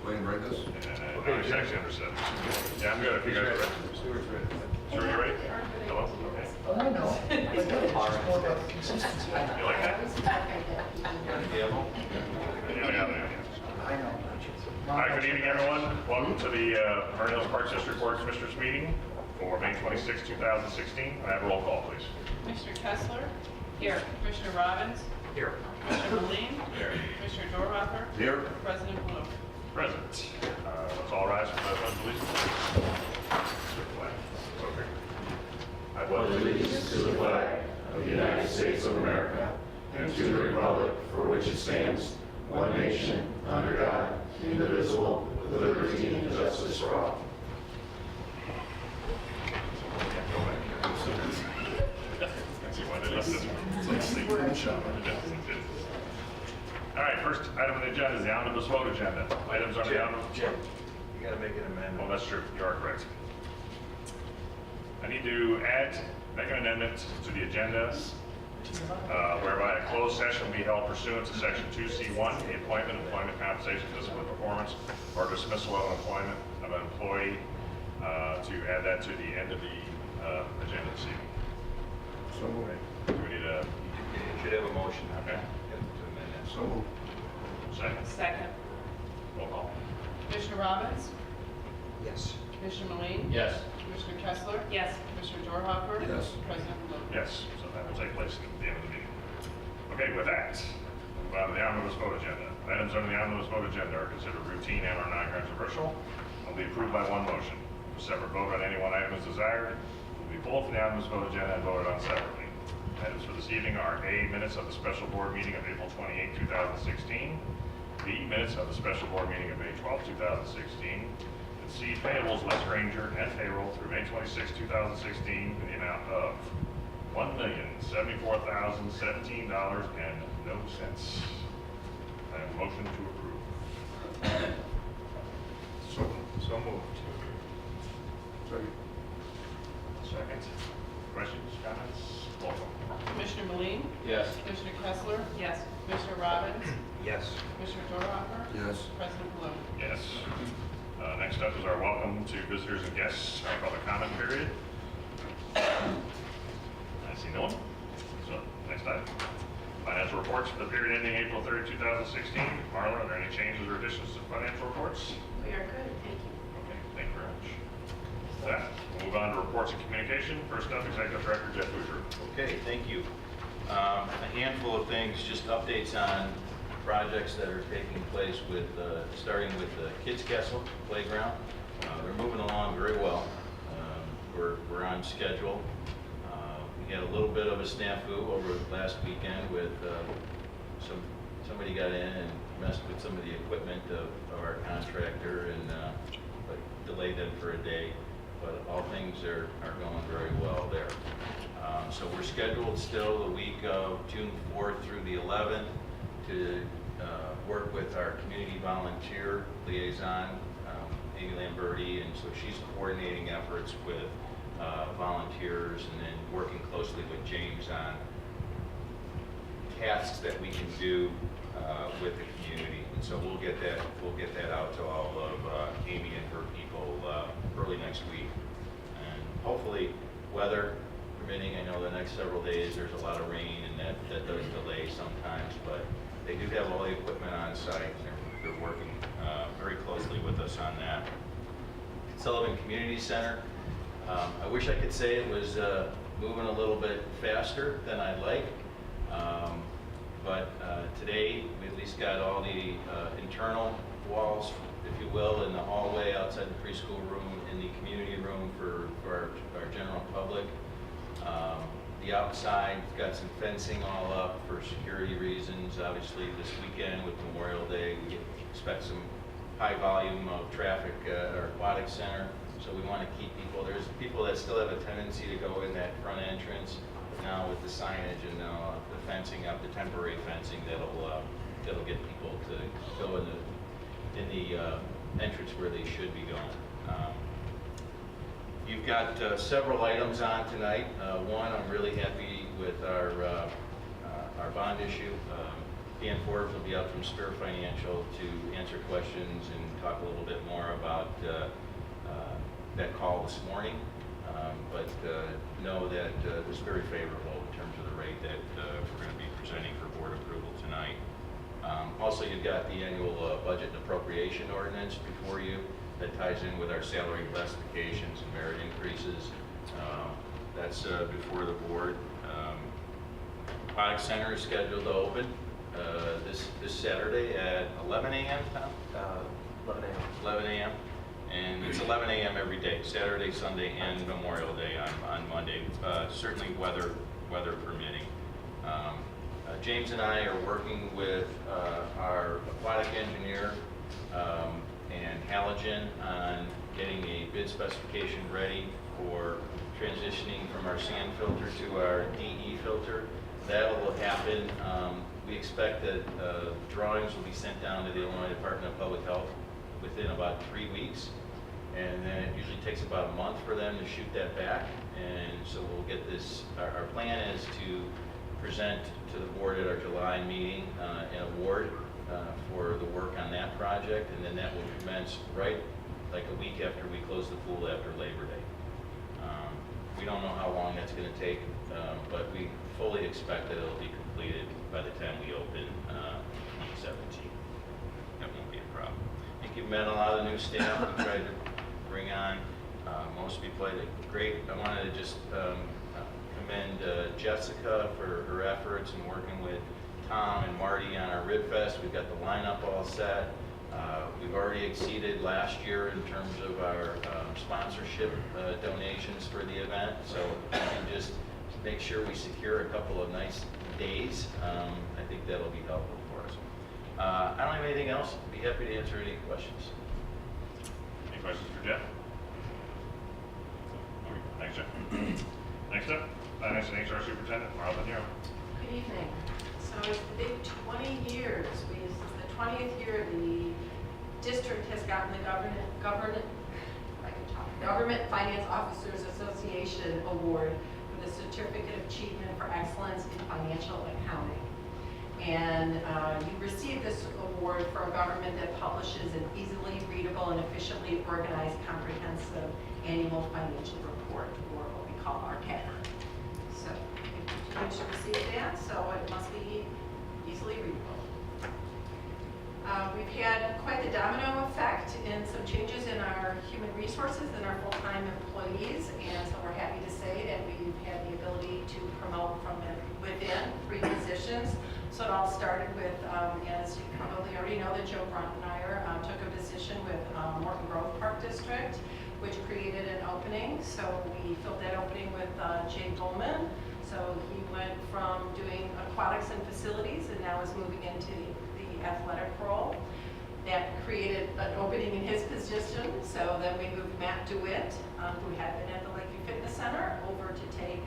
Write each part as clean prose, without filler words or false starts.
Wayne, write this. And I actually understood. Yeah, I'm good if you guys are ready. Stuart's ready. Sure, you ready? Hello? Okay. Oh, I know. It's just more about the consistency. You like that? Yeah. I know. All right, good evening, everyone. Welcome to the Vernon Hills Parks District Board of Commissioners meeting for May 26, 2016. I have a roll call, please. Commissioner Kessler? Here. Commissioner Robbins? Here. Commissioner Moline? Here. Commissioner Dorhofer? Here. President Blue? Present. Let's all rise for the pledge, please. Okay. I pledge allegiance to the flag of the United States of America and to the republic for which it stands, one nation, under God, indivisible, with liberty and justice for all. All right, first item on the agenda is the omnibus vote agenda. Items on the omnibus. Jim, you gotta make an Oh, amendment. that's true. You are correct. I need to make an amendment to the agenda whereby a closed session will be held pursuant to section 2C1, the appointment, employment compensation, discipline, performance, or dismissal of employment of an employee, to add that to the end of the agenda this evening. So moved. Do we need a You should have a motion. Okay. To amend that. So moved. second? Second. Roll call. Commissioner Robbins? Yes. Commissioner Moline? Yes. Commissioner Kessler? Yes. Commissioner Dorhofer? Yes. President Blue? Yes, so that will take place at the end of the meeting. Okay, with that, move on to the omnibus vote agenda. Items under the omnibus vote agenda are considered routine and are non-controversial. Will be approved by one motion. A separate vote on any one item is desired. Will be pulled from the omnibus vote agenda and voted on separately. Items for this evening are A, minutes of the special board meeting of April 28, 2016. B, minutes of the special board meeting of May 12, 2016. And C, payables, Les Granger, net payroll through May 26, 2016 in the amount of $1,074,017 and no cents. I have a motion to approve. So moved. Second. Second. Questions, comments? Roll call. Commissioner Moline? Yes. Commissioner Kessler? Yes. Commissioner Robbins? Yes. Commissioner Dorhofer? Yes. President Blue? Yes. Next up is our welcome to visitors and guests, our public comment period. I see no one. So, next item. Financial reports for the period ending April 30, 2016. Marla, are there any changes or additions to financial reports? We are good, thank you. Okay, thank you very much. With that, we'll move on to reports and communication. First up, Executive Director Jeff Boucher. Okay, thank you. A handful of things, just updates on projects that are taking place with, starting with the Kids Castle Playground. They're moving along very well. We're on schedule. We had a little bit of a snafu over last weekend with somebody got in and messed with some of the equipment of our contractor and but delayed them for a day. But all things are going very well there. So we're scheduled still the week of June 4th through the 11th to work with our community volunteer liaison, Amy Lamberti, and so she's coordinating efforts with volunteers and then working closely with James on tasks that we can do with the community. And so we'll get that out to all of Amy and her people early next week. And hopefully, weather permitting, I know the next several days there's a lot of rain and that does delay sometimes, but they do have all the equipment on site and they're working very closely with us on that. Sullivan Community Center, I wish I could say it was moving a little bit faster than I'd like, but today we at least got all the internal walls, if you will, in the hallway outside the preschool room, in the community room for our general public. The outside, got some fencing all up for security reasons. Obviously, this weekend with Memorial Day, we expect some high volume of traffic at our aquatic center. So we want to keep people, there's people that still have a tendency to go in that front entrance. But now with the signage and the fencing up, the temporary fencing, that'll get people to go in the entrance where they should be going. You've got several items on tonight. One, I'm really happy with our bond issue. Dan Forbes will be out from Spirit Financial to answer questions and talk a little bit more about that call this morning. But know that it was very favorable in terms of the rate that we're going to be presenting for board approval tonight. Also, you've got the annual budget and appropriation ordinance before you that ties in with our salary classifications and merit increases. That's before the board. Aquatic Center is scheduled to open this Saturday at 11 a.m. Tom? 11 a.m. 11 a.m. And it's 11 a.m. every day, Saturday, Sunday, and Memorial Day on Monday, certainly weather permitting. James and I are working with our aquatic engineer and Halogen on getting a bid specification ready for transitioning from our sand filter to our DE filter. That will happen. We expect that drawings will be sent down to the Illinois Department of Public Health within about 3 weeks. And then it usually takes about a month for them to shoot that back. And so we'll get this, our plan is to present to the board at our July meeting an award for the work on that project. And then that will commence right like a week after we close the pool after Labor Day. We don't know how long that's going to take, but we fully expect that it'll be completed by the time we open 2017. That won't be a problem. I think you've met a lot of new staff we tried to bring on. Most people did great. I wanted to just commend Jessica for her efforts in working with Tom and Marty on our Rib Fest. We've got the lineup all set. We've already exceeded last year in terms of our sponsorship donations for the event. So we can just make sure we secure a couple of nice days. I think that'll be helpful for us. I don't have anything else. Be happy to answer any questions. Any questions for Jeff? Thanks, Jeff. Next up, Finance and HR Superintendent, Marla Nero. Good evening. So it's the big 20 years. This is the 20th year the district has gotten the Government Finance Officers Association Award for the Certificate of Achievement for Excellence in Financial Accounting. And you receive this award for a government that publishes an easily readable and efficiently organized comprehensive annual financial report, or what we call our CAN. So you continue to receive that, so it must be easily readable. We've had quite the domino effect in some changes in our human resources and our full-time employees, and so we're happy to say that we've had the ability to promote from within 3 positions. So it all started with, as you probably already know, that Joe Bruntenmeyer took a position with Morton Grove Park District, which created an opening. So we filled that opening with Jay Bowman. So he went from doing aquatics and facilities and now is moving into the athletic role. That created an opening in his position. So then we moved Matt DeWitt, who had been at the Lakeview Fitness Center, over to take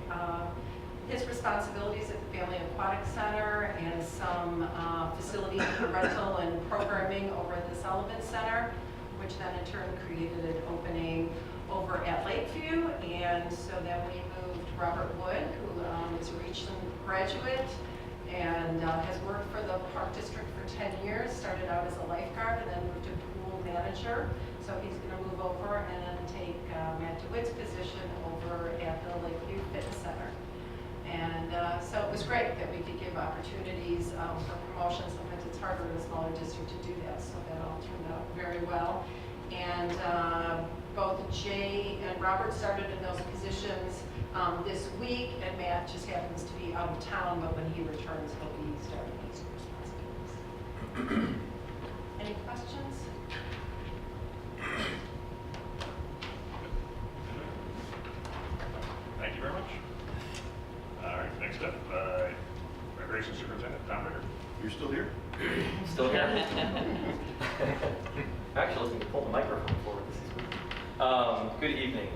his responsibilities at the Family Aquatic Center and some facility rental and programming over at the Sullivan Center, which then in turn created an opening over at Lakeview. And so then we moved Robert Wood, who is a Richland graduate and has worked for the Park District for 10 years, started out as a lifeguard and then moved to pool manager. So he's going to move over and then take Matt DeWitt's position over at the Lakeview Fitness Center. And so it was great that we could give opportunities for promotion. Sometimes it's harder in a smaller district to do that, so that all turned out very well. And both Jay and Robert started in those positions this week, and Matt just happens to be out of town, but when he returns, he'll be starting his responsibilities. Any questions? Thank you very much. All right, next up, Recreation Superintendent, Tom Ritter. You're still here? Still here? Actually, looking to pull the microphone forward this evening. Good evening.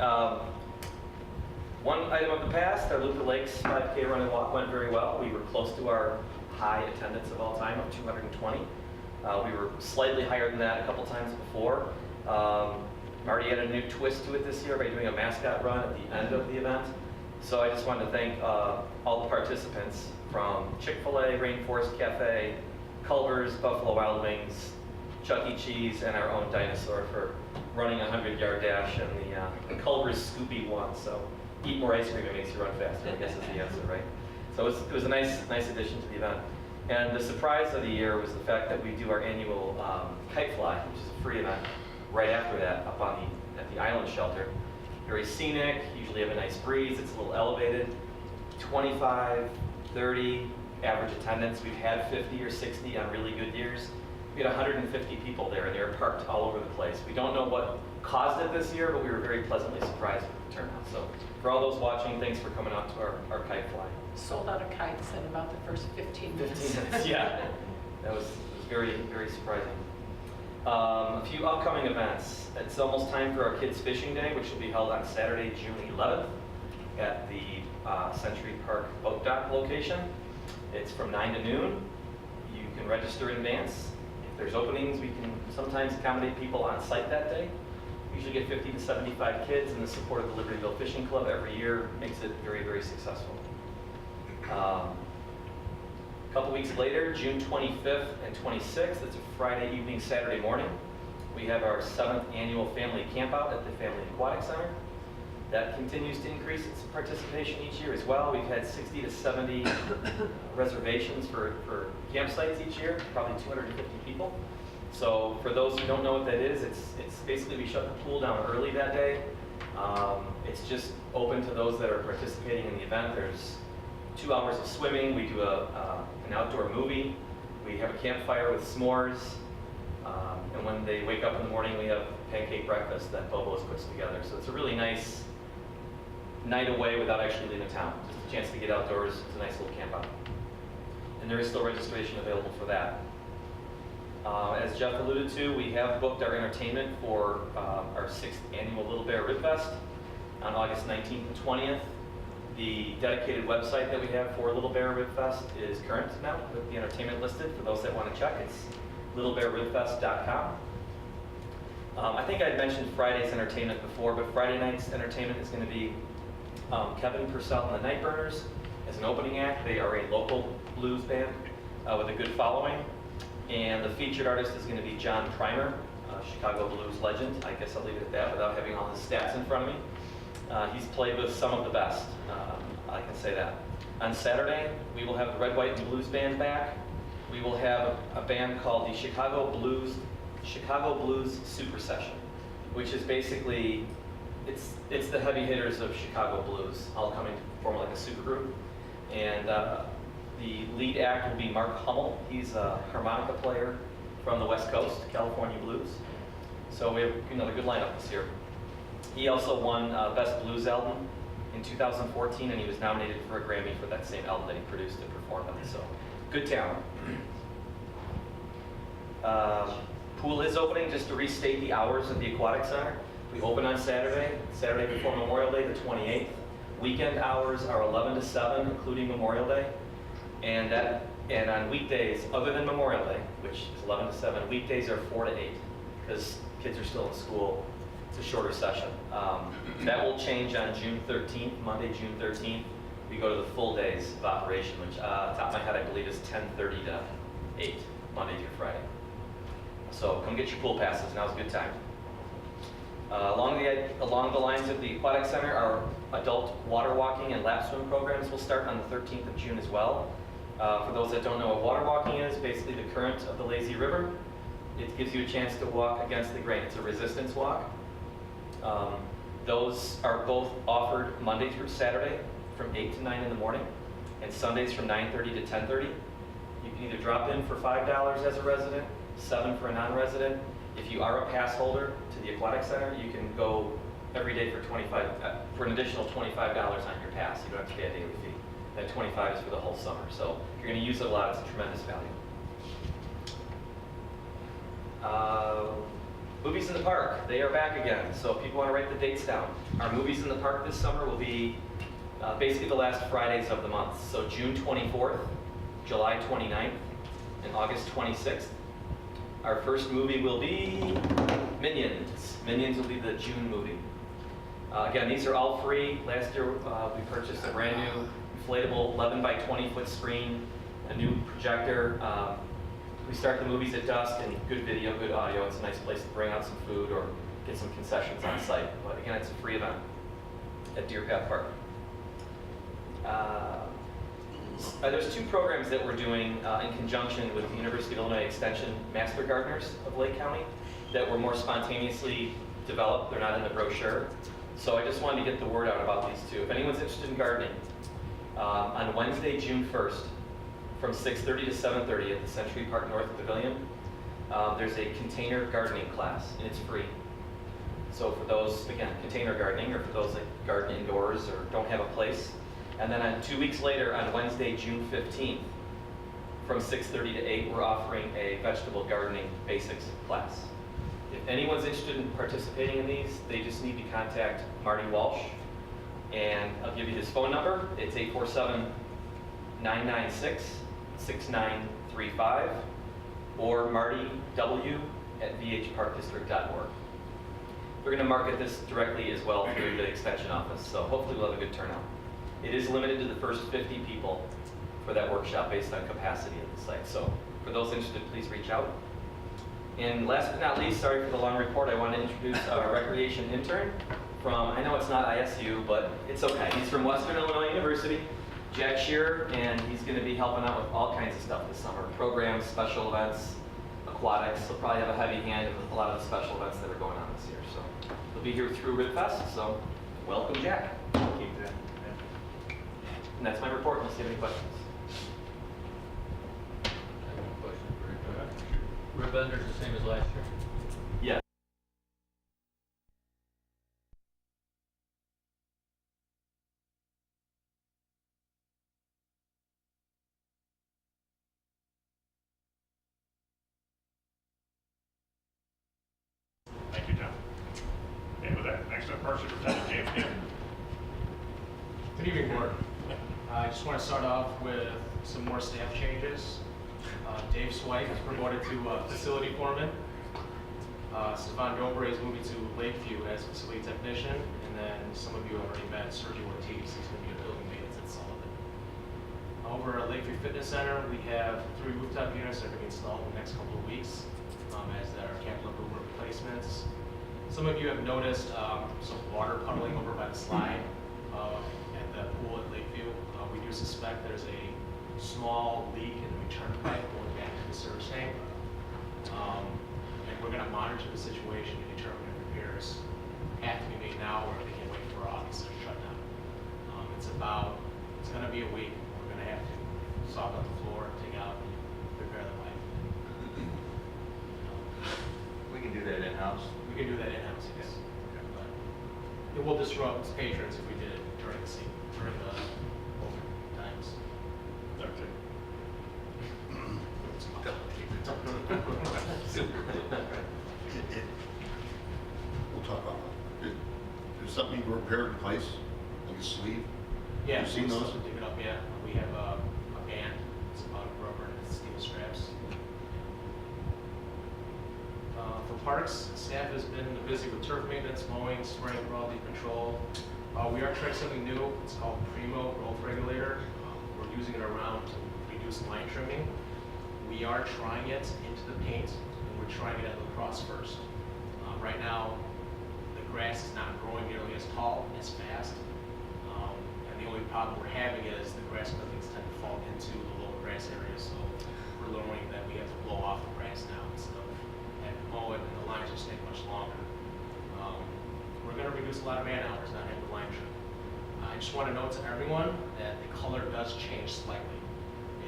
One item of the past, our Loop the Lakes 5K run and walk went very well. We were close to our high attendance of all time of 220. We were slightly higher than that a couple times before. Marty had a new twist to it this year by doing a mascot run at the end of the event. So I just wanted to thank all the participants from Chick-fil-A, Rainforest Cafe, Culver's, Buffalo Wild Wings, Chuck E. Cheese, and our own dinosaur for running a 100-yard dash, and the Culver's Scoopy won. So eat more ice cream, it makes you run faster, I guess is the answer, right? So it was a nice addition to the event. And the surprise of the year was the fact that we do our annual kite fly, which is a free event, right after that up on at the island shelter. Very scenic, usually have a nice breeze, it's a little elevated. 25, 30 average attendance. We've had 50 or 60 on really good years. We had 150 people there, and they were parked all over the place. We don't know what caused it this year, but we were very pleasantly surprised with the turnout. So for all those watching, thanks for coming out to our kite fly. Sold out of kites in about the first 15 minutes. 15 minutes, yeah. That was very, very surprising. A few upcoming events. It's almost time for our Kids Fishing Day, which will be held on Saturday, June 11th at the Century Park Boat Dock location. It's from 9 to noon. You can register in advance. If there's openings, we can sometimes accommodate people on site that day. We usually get 50 to 75 kids, and the support of the Libertyville Fishing Club every year makes it very, very successful. A couple weeks later, June 25th and 26th, it's a Friday evening, Saturday morning, we have our 7th annual family campout at the Family Aquatic Center. That continues to increase its participation each year as well. We've had 60 to 70 reservations for campsites each year, probably 250 people. So for those who don't know what that is, it's basically we shut the pool down early that day. It's just open to those that are participating in the event. There's 2 hours of swimming. We do an outdoor movie. We have a campfire with s'mores. And when they wake up in the morning, we have pancake breakfast that Bobo's puts together. So it's a really nice night away without actually leaving town. Just a chance to get outdoors. It's a nice little camp out. And there is still registration available for that. As Jeff alluded to, we have booked our entertainment for our 6th annual Little Bear Rib Fest on August 19th and 20th. The dedicated website that we have for Little Bear Rib Fest is current now with the entertainment listed. For those that want to check, it's littlebearribfest.com. I think I'd mentioned Friday's entertainment before, but Friday night's entertainment is going to be Kevin Purcell and the Nightburners as an opening act. They are a local blues band with a good following. And the featured artist is going to be John Primer, Chicago blues legend. I guess I'll leave it at that without having all his stats in front of me. He's played with some of the best, I can say that. On Saturday, we will have the Red, White, and Blues Band back. We will have a band called the Chicago Blues Super Session, which is basically, it's the heavy hitters of Chicago blues, all coming to form like a super group. And the lead act will be Mark Hummel. He's a harmonica player from the West Coast, California blues. So we have another good lineup this year. He also won Best Blues Album in 2014, and he was nominated for a Grammy for that same album that he produced and performed on. So, good talent. Pool is opening. Just to restate the hours of the Aquatic Center. We open on Saturday before Memorial Day, the 28th. Weekend hours are 11 to 7, including Memorial Day. And on weekdays, other than Memorial Day, which is 11 to 7, weekdays are 4 to 8, because kids are still in school. It's a shorter session. That will change on June 13th, Monday, June 13th. We go to the full days of operation, which, top of my head, I believe is 10:30 to 8, Monday through Friday. So come get your pool passes. Now's a good time. Along the lines of the Aquatic Center, our adult water walking and lap swim programs will start on the 13th of June as well. For those that don't know what water walking is, basically the current of the lazy river. It gives you a chance to walk against the grain. It's a resistance walk. Those are both offered Monday through Saturday from 8 to 9 in the morning, and Sundays from 9:30 to 10:30. You can either drop in for $5 as a resident, $7 for a non-resident. If you are a pass holder to the Aquatic Center, you can go every day for an additional $25 on your pass. You don't have to pay a daily fee. That $25 is for the whole summer. So if you're going to use it a lot, it's a tremendous value. Movies in the Park, they are back again. So if people want to write the dates down, our Movies in the Park this summer will be basically the last Fridays of the month. So June 24th, July 29th, and August 26th. Our first movie will be Minions. Minions will be the June movie. Again, these are all free. Last year we purchased a brand new inflatable 11 by 20 foot screen, a new projector. We start the movies at dusk, and good video, good audio. It's a nice place to bring out some food or get some concessions on site. But again, it's a free event at Deer Path Park. There's two programs that we're doing in conjunction with the University of Illinois Extension Master Gardeners of Lake County that were more spontaneously developed. They're not in the brochure. So I just wanted to get the word out about these two. If anyone's interested in gardening, on Wednesday, June 1st, from 6:30 to 7:30 at the Century Park North Pavilion, there's a container gardening class, and it's free. So for those, again, container gardening, or for those that garden indoors or don't have a place. And then on 2 weeks later, on Wednesday, June 15th, from 6:30 to 8, we're offering a vegetable gardening basics class. If anyone's interested in participating in these, they just need to contact Marty Walsh, and I'll give you his phone number. It's 847-996-6935, or martyw@vhparkdistrict.org. We're going to market this directly as well through the extension office, so hopefully we'll have a good turnout. It is limited to the first 50 people for that workshop based on capacity at the site. So for those interested, please reach out. And last but not least, sorry for the long report, I want to introduce our recreation intern from, I know it's not ISU, but it's okay. He's from Western Illinois University, Jack Shearer, and he's going to be helping out with all kinds of stuff this summer. Programs, special events, aquatics. He'll probably have a heavy hand in a lot of the special events that are going on this year. So he'll be here through RibFest, so welcome, Jack. Keep that. And that's my report, unless you have any questions. Were vendors the same as last year? Yeah. Thank you, Tom. And with that, next up, Park Superintendent James Kim. Good evening, Board. I just want to start off with some more staff changes. Dave Swipe is promoted to facility foreman. Stefan Dobre is moving to Lakeview as facility technician. And then some of you already met Sergio Ortiz. He's going to be a building maintenance at Sullivan. Over at Lakeview Fitness Center, we have 3 rooftop units that are going to be installed in the next couple of weeks as our capital improvement replacements. Some of you have noticed some water puddling over by the slide at the pool at Lakeview. We do suspect there's a small leak in the return pipe going back to the service tank. And we're going to monitor the situation and determine if repairs have to be made now or if they can wait for August to shut down. It's going to be a week. We're going to have to saw out the floor, take out, and repair the pipe. We can do that in-house. We can do that in-house, yes. But it will disrupt patrons if we did it during the open times. Okay. We'll talk about it. Is something repaired in place, like a sleeve? Yeah, You've seen we those? still dig it up, yeah. We have a band, it's about rubber and steel straps. For parks, staff has been busy with turf maintenance, mowing, spraying, broadleaf control. We are trying something new. It's called Primo Growth Regulator. We're using it around to reduce line trimming. We are trying it into the paint, and we're trying it at lacrosse first. Right now, the grass is not growing nearly as tall, as fast. And the only problem we're having is the grass clippings tend to fall into the lower grass areas. So we're learning that we have to blow off the grass now instead of having to mow it, and the lines just take much longer. We're going to reduce a lot of man hours, not having the line trim. I just want to note to everyone that the color does change slightly.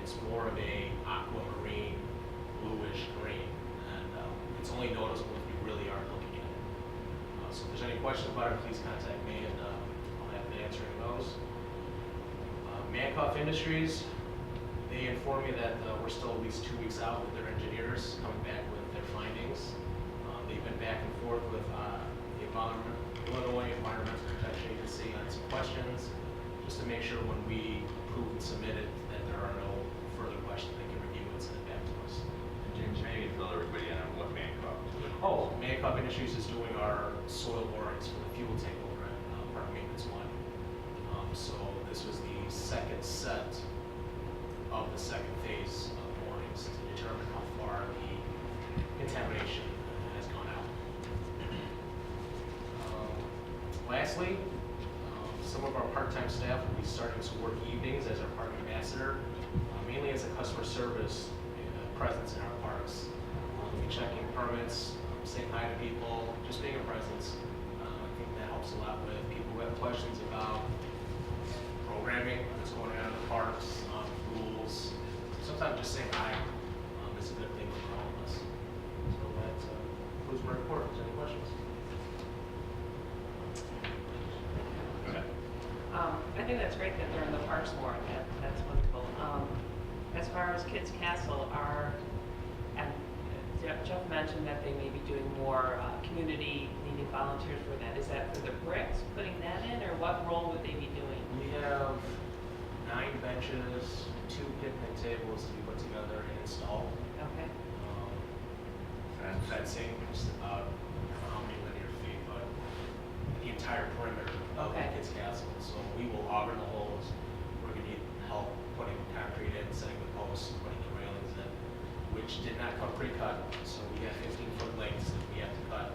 It's more of a aquamarine, bluish green, and it's only noticeable if you really are looking at it. So if there's any questions about it, please contact me, and I'll have been answering those. Mancoff Industries, they informed me that we're still at least 2 weeks out with their engineers coming back with their findings. They've been back and forth with the Illinois Environmental Protection Agency on some questions, just to make sure when we approve and submit it that there are no further questions. They can review it and send it back to us. James, maybe fill everybody in on what Mancoff is. Oh, Mancoff Industries is doing our soil borings for the fuel tank over at Park Maintenance 1. So this was the second set of the second phase of boring. soils to determine how far the contamination has gone out. Lastly, some of our part-time staff will be starting to work evenings as our park ambassador, mainly as a customer service presence in our parks. We'll be checking permits, saying hi to people, just being a presence. I think that helps a lot with people who have questions about programming, what's going on in the parks, rules. Sometimes just saying hi is a good thing for all of us. So that concludes my report. Is there any questions? I think that's great that they're in the parks more. That's wonderful. As far as Kids Castle, and Jeff mentioned that they may be doing more community needing volunteers for that. Is that for the bricks, putting that in, or what role would they be doing? We have 9 benches, 2 picnic tables to be put together and installed. Okay. Fencing, just about, I don't know how many linear feet, but the entire perimeter of the Okay. Kids Castle. So we will auger the holes. We're going to need help putting concrete in, setting the posts, putting the railings in, which did not come pre-cut. So we have 15-foot lengths that we have to cut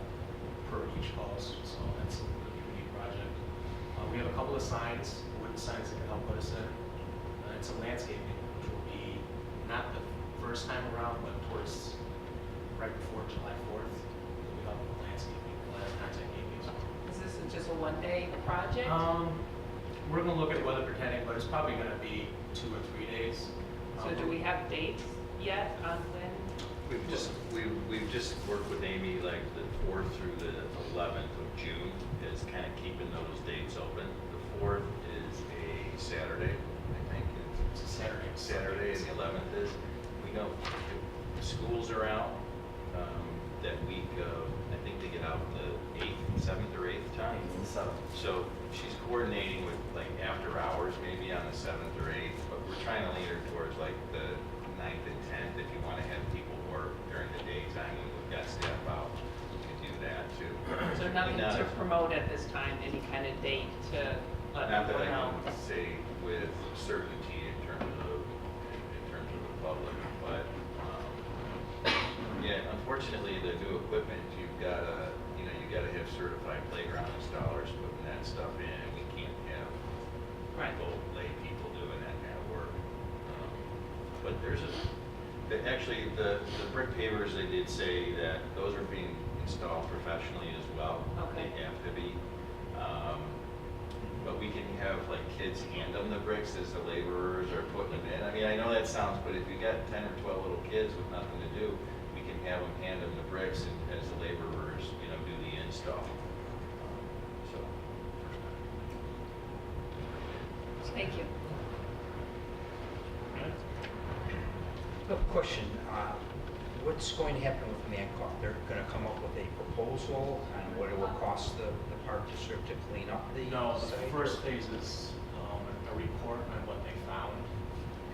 per each post. So that's a really unique project. We have a couple of signs, wooden signs that can help put us in. And some landscaping, which will be not the first time around, but towards right before July 4th. We'll be up with landscaping. We'll have contact meetings. Is this just a one-day project? We're going to look at weather pretending, but it's probably going to be 2 or 3 days. So do we have dates yet on when? We've just worked with Amy like the 4th through the 11th of June is kind of keeping those dates open. The 4th is a Saturday, I think. It's a Saturday. Saturday, and the 11th is. We know the schools are out that week of, I think they get out the 8th, 7th or 8th time. So she's coordinating with like after hours maybe on the 7th or 8th, but we're trying to lean her towards like the 9th and 10th if you want to have people work during the daytime when we've got staff out. We can do that too. So nothing to promote at this time, any kind of date to let Not that people I know? can say with certainty in terms of the public, but yeah, unfortunately, the new equipment you've got to have certified playground installers putting that stuff in. We can't have lay people doing that kind of work. But actually the brick pavers, they did say that those are being installed professionally as well. Okay. They have to be. But we can have like kids hand them the bricks as the laborers are putting them in. I mean, I know that sounds, but if you got 10 or 12 little kids with nothing to do, we can have them hand them the bricks and as the laborers, do the install. So. Thank you. A question, what's going to happen with Mancoff? They're going to come up with a proposal on what it will cost the park district to clean up the No, the site? first phase is a report on what they found.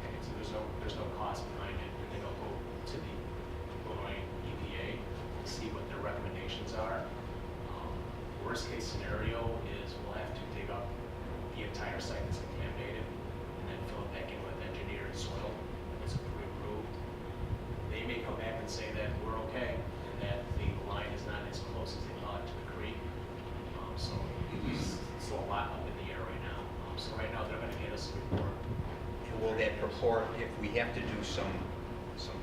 Okay, so there's no cost behind it. And then they'll go to the Illinois EPA and see what their recommendations are. Worst case scenario is we'll have to dig up the entire site that's contaminated and then fill it back in with engineered soil that's pre-approved. They may come back and say that we're okay and that the line is not as close as they thought to the creek. So it's a lot up in the air right now. So right now they're going to get us a report. And will that report, if we have to do some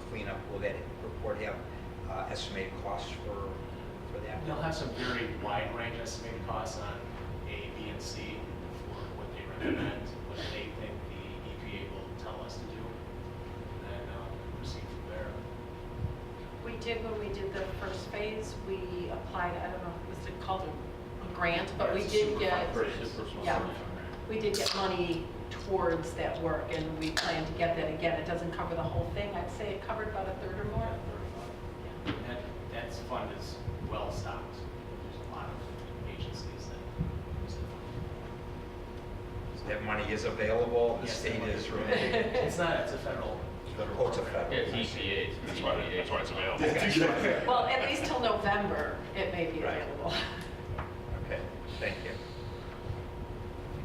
cleanup, will that report have estimated costs for that? They'll have some very wide range estimated costs on A, B, and C for what they recommend, what they think the EPA will tell us to do, and then proceed from there. We did, when we did the first phase, we applied, I don't know, was it called a grant, but we did get, yeah, we did get money towards that work, and we plan to get that again. It doesn't cover the whole thing. I'd say it covered about a third or more. And that fund is well stocked. There's a lot of agencies that use the fund. That money is available, the Yes, state money is really... It's not, it's a federal. Oh, it's a federal. Yeah, it's EPA. That's why it's available. Well, at least till November, it may be Right. available. Okay, thank you.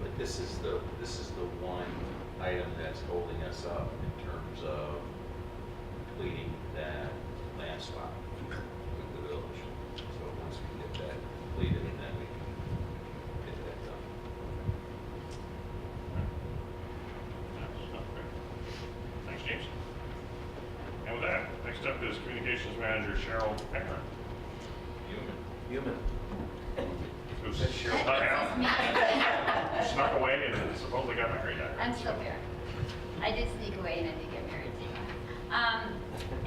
But this is the one item that's holding us up in terms of completing that land swap with the village. So once we get that completed, then we can get that done. Thanks, James. And with that, next up is Communications Manager Cheryl Penner, Human. who's snuck away and supposedly got married. I'm still here. I did sneak away and I did get married too.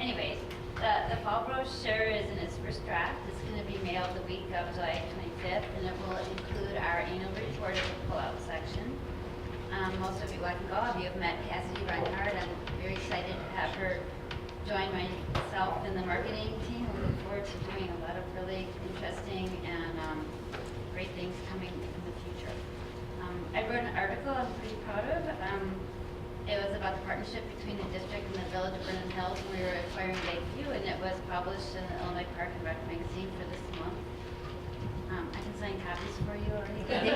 Anyways, the fall brochure is in its first draft. It's going to be mailed the week of July 25th, and it will include our annual report of the pull-out section. Most of you, I think all of you have met Cassidy Reinhardt. I'm very excited to have her join myself in the marketing team. We look forward to doing a lot of really interesting and great things coming in the future. I wrote an article I'm pretty proud of. It was about the partnership between the district and the village of Vernon Hills when we were acquiring Lakeview, and it was published in the Illinois Park and Rec magazine for this month. I can sign copies for you or anything.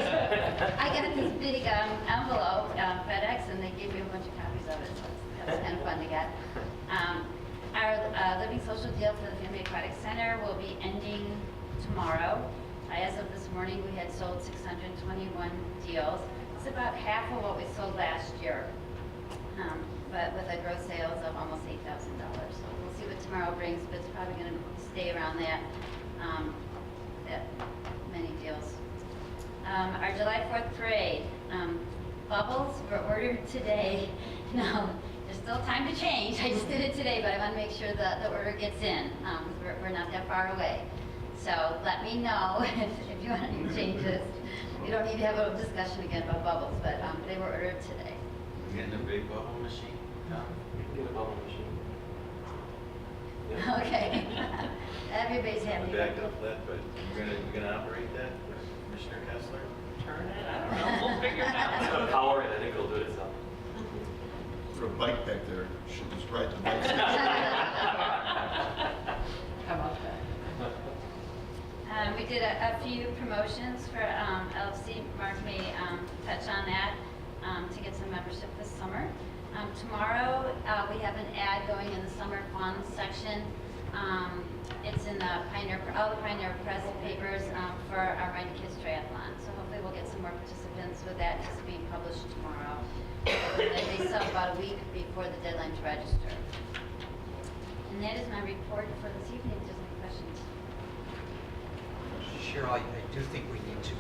I got this big envelope, FedEx, and they gave me a bunch of copies of it, so that was kind of fun to get. Our Living Social deal for the Family Aquatic Center will be ending tomorrow. As of this morning, we had sold 621 deals. It's about half of what we sold last year, but with a gross sales of almost $8,000. So we'll see what tomorrow brings, but it's probably going to stay around that many deals. Our July 4th parade, bubbles were ordered today. No, there's still time to change. I just did it today, but I want to make sure that the order gets in. We're not that far away. So let me know if you want any changes. We don't need to have a discussion again about bubbles, but they were ordered today. We're getting a big bubble machine. You can get a bubble machine. Okay. Everybody's happy. Backed up that, but you're gonna operate that, Commissioner Kessler? Turn it, I don't know, we'll figure it out. It's got power and I think it'll do it itself. Put a bike back there, should just ride the bike. How about that? We did a few promotions for LFC. Mark may touch on that to get some membership this summer. Tomorrow, we have an ad going in the summer fun section. It's in all the Pioneer Press papers for our Mighty Kids Triathlon. So hopefully we'll get some more participants with that. It's being published tomorrow. And they sell about a week before the deadline to register. And that is my report for this evening. If there's any questions. Cheryl, I do think we need to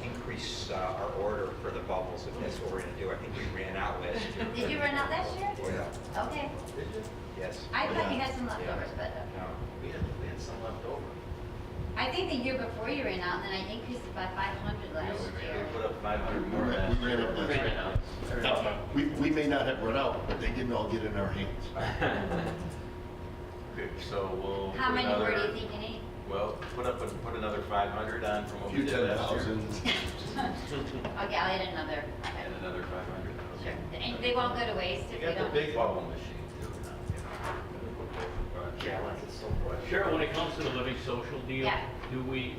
increase our order for the bubbles, if that's what we're going to do. I think we ran out last year. Did you run out last year? Yeah. Okay. Did you? Yes. I thought you had some leftovers, but No. We had some left over. I think the year before you ran out, and then I increased it by 500 last We year. put up 500 more. We ran up last Ran year. out. We may not have run out, but they didn't all get in our hands. Okay, so we'll. How put many more do another- you think you need? Well, put another 500 on from A what few we did last year. 10,000s. Okay, I'll add another. And another 500. Sure. And they won't go to waste if You we got the don't. big bubble machine too. Gallons is so much. Cheryl, when it comes to the Living Social deal, Yeah.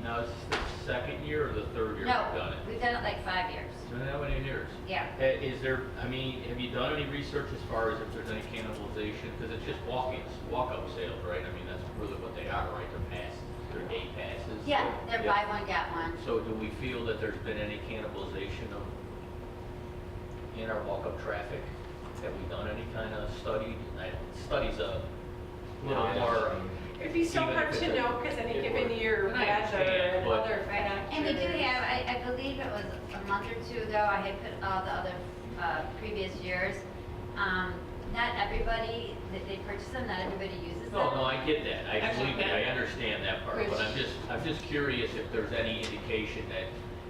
now is this the second year or the third year No, we've done it? we've done it like 5 years. So how many years? Yeah. Is there, have you done any research as far as if there's any cannibalization? Because it's just walk-up sales, right? I mean, that's really what they are, right? They're passes, they're day passes. Yeah, they're buy one, get one. So do we feel that there's been any cannibalization in our walk-up traffic? Have we done any kind of study? Study's a little more. It'd be so Even if hard it's to a- know because any it given would. year, And I weather understand, and but- other Right. factors. And we do have, I believe it was a month or two ago, I had put all the other previous years. Not everybody, they purchase them, not everybody uses them. No, I get that. I Actually, believe that. I understand that part, but Which- I'm just curious if there's any indication that,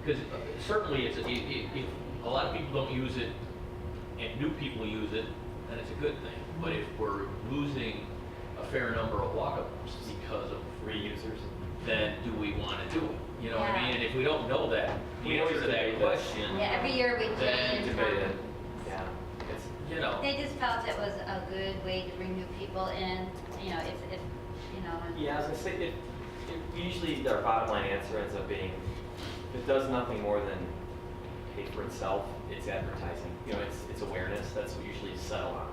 because certainly if a lot of people don't use it and new people use it, then it's a good thing. But if we're losing a fair number of walk-ups because of Reusers. then do we want to do it? You know what I Yeah. mean? And if we don't know that, the We answer always to that debate that. question, Yeah, every year we Then change. Debated. Yeah. It's, you know. They just felt it was a good way to bring new people in, you know, if you know. and- Yeah, I was gonna say, it usually our bottom line answer ends up being, if it does nothing more than pay for itself, it's advertising. You know, it's awareness, that's what we usually settle on.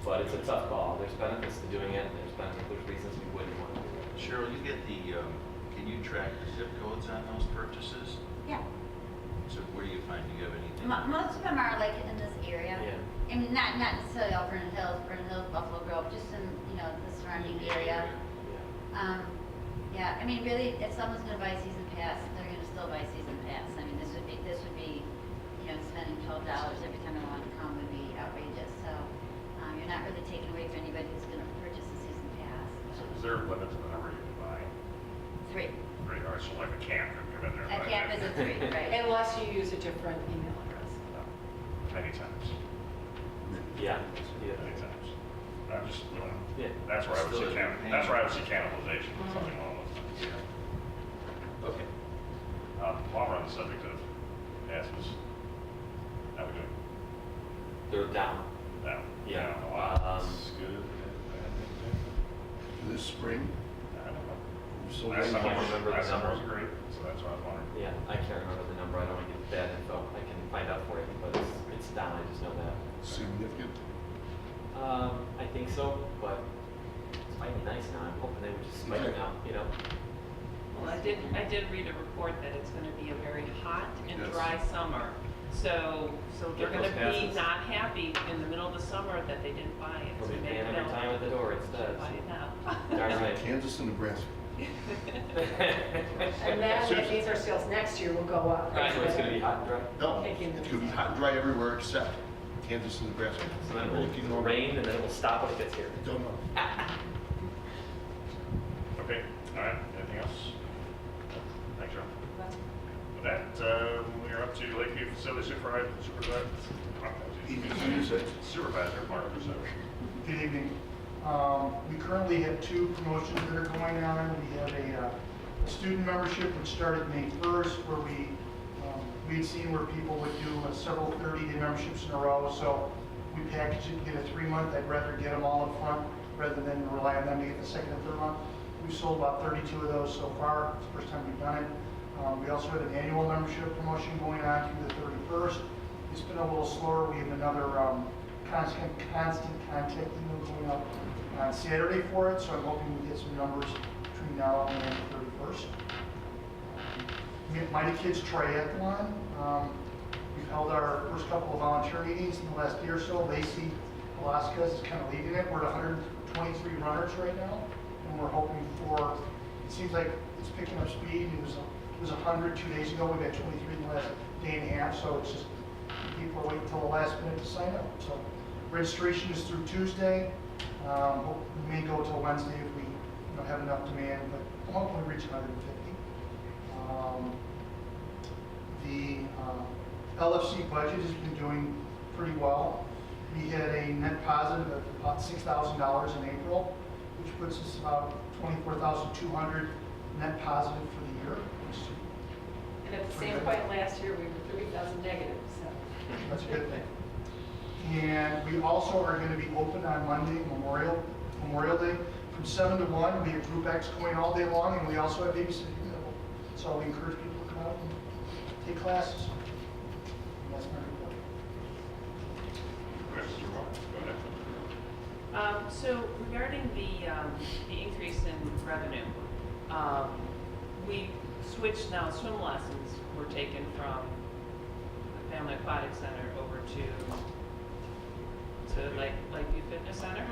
But it's a tough call. There's benefits to doing it, and there's reasons we wouldn't want to do it. Cheryl, you get the, can you track the zip codes on those purchases? Yeah. So where do you find, do you have anything? Most of them are like in this area. Yeah. I mean, not necessarily all Vernon Hills, Buffalo Grove, just in, the surrounding area. Yeah, I mean, really, if someone's gonna buy a season pass, they're gonna still buy a season pass. I mean, this would be, spending $12 every time they want to come would be outrageous. So, you're not really taking away from anybody who's gonna purchase a season pass. So is there a limit to the number you can buy? 3. Right, or so like a camp could come in there. A camp is a 3, right? Unless you use a different email address. Many times, Yeah. many times. I'm just, Yeah. that's where I would Still see doesn't pay. that's where I would see cannibalization, something along those lines. Okay. While we're on the subject of passes, how we doing? They're down. Now, Yeah. a lot. It's good. This spring, I don't know. so Last late. summer remember the last summer was number. great, so that's what I was wondering. Yeah, I can't remember the number. I don't want to give bad info. I can find out for you, but it's down. I just know that. Significant. I think so, but it's might be nice now. I'm hoping they would just spike it now, Well, I did read a report that it's gonna be a very hot and Yes. dry summer. So they're Get gonna those be passes. not happy in the middle of the summer that they didn't buy it. We'll So be maybe paying every they'll time at the door instead. buy it now. Darn right. Kansas and Nebraska. And that means our sales next year will go up. Right, so it's gonna be hot and dry. No, it's gonna be hot and dry everywhere except Kansas and Nebraska. So then it will rain and then it will stop when it gets here. Don't know. Okay, all right, anything else? Thanks, John. With that, we're up to Lakeview Facility Supervisor, Supervisor Mark Russo. Good evening. We currently have 2 promotions that are going on. We have a student membership which started May 1st, where we had seen where people would do several 30-day memberships in a row. So we packaged it to get a 3-month. I'd rather get them all up front rather than rely on them to get the 2nd and 3rd month. We've sold about 32 of those so far. It's the first time we've done it. We also have an annual membership promotion going on through the 31st. It's been a little slower. We have another constant contact email going up on Saturday for it, so I'm hoping we get some numbers between now and the 31st. We have Mighty Kids Triathlon. We've held our first couple of volunteer meetings in the last year or so. Lacey Velasquez is kind of leading it. We're at 123 runners right now, and we're hoping for, it seems like it's picking up speed. It was 100 2 days ago. We've had 23 in the last day and a half, so it's just people are waiting until the last minute to sign up. So registration is through Tuesday. We may go till Wednesday if we have enough demand, but I'm hoping we reach 150. The LFC budget has been doing pretty well. We had a net positive of about $6,000 in April, which puts us about $24,200 net positive for the year. And at the same point last year, we were 3,000 negative, so. That's a good thing. And we also are going to be open on Monday, Memorial Day, from 7 to 1. We have group X going all day long, and we also have babysitting available. So we encourage people to come out and take classes. And that's my report. Mr. Moore, go ahead. So regarding the increase in revenue, we switched now, swim lessons were taken from the Family Aquatic Center over to Lakeview Fitness Center.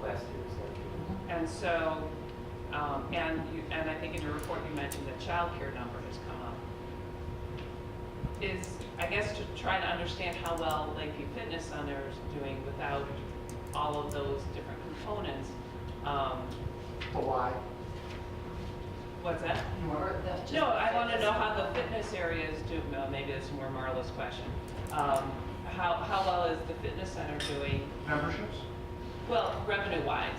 Last year was like. And so, and I think in your report you mentioned that childcare number has come up. I guess to try to understand how well Lakeview Fitness Center is doing without all of those different components. But why? What's that? You want Or the- No, I want to know how the fitness areas do. Well, maybe that's a more Marla's question. How well is the fitness center doing? memberships? Well, revenue-wise,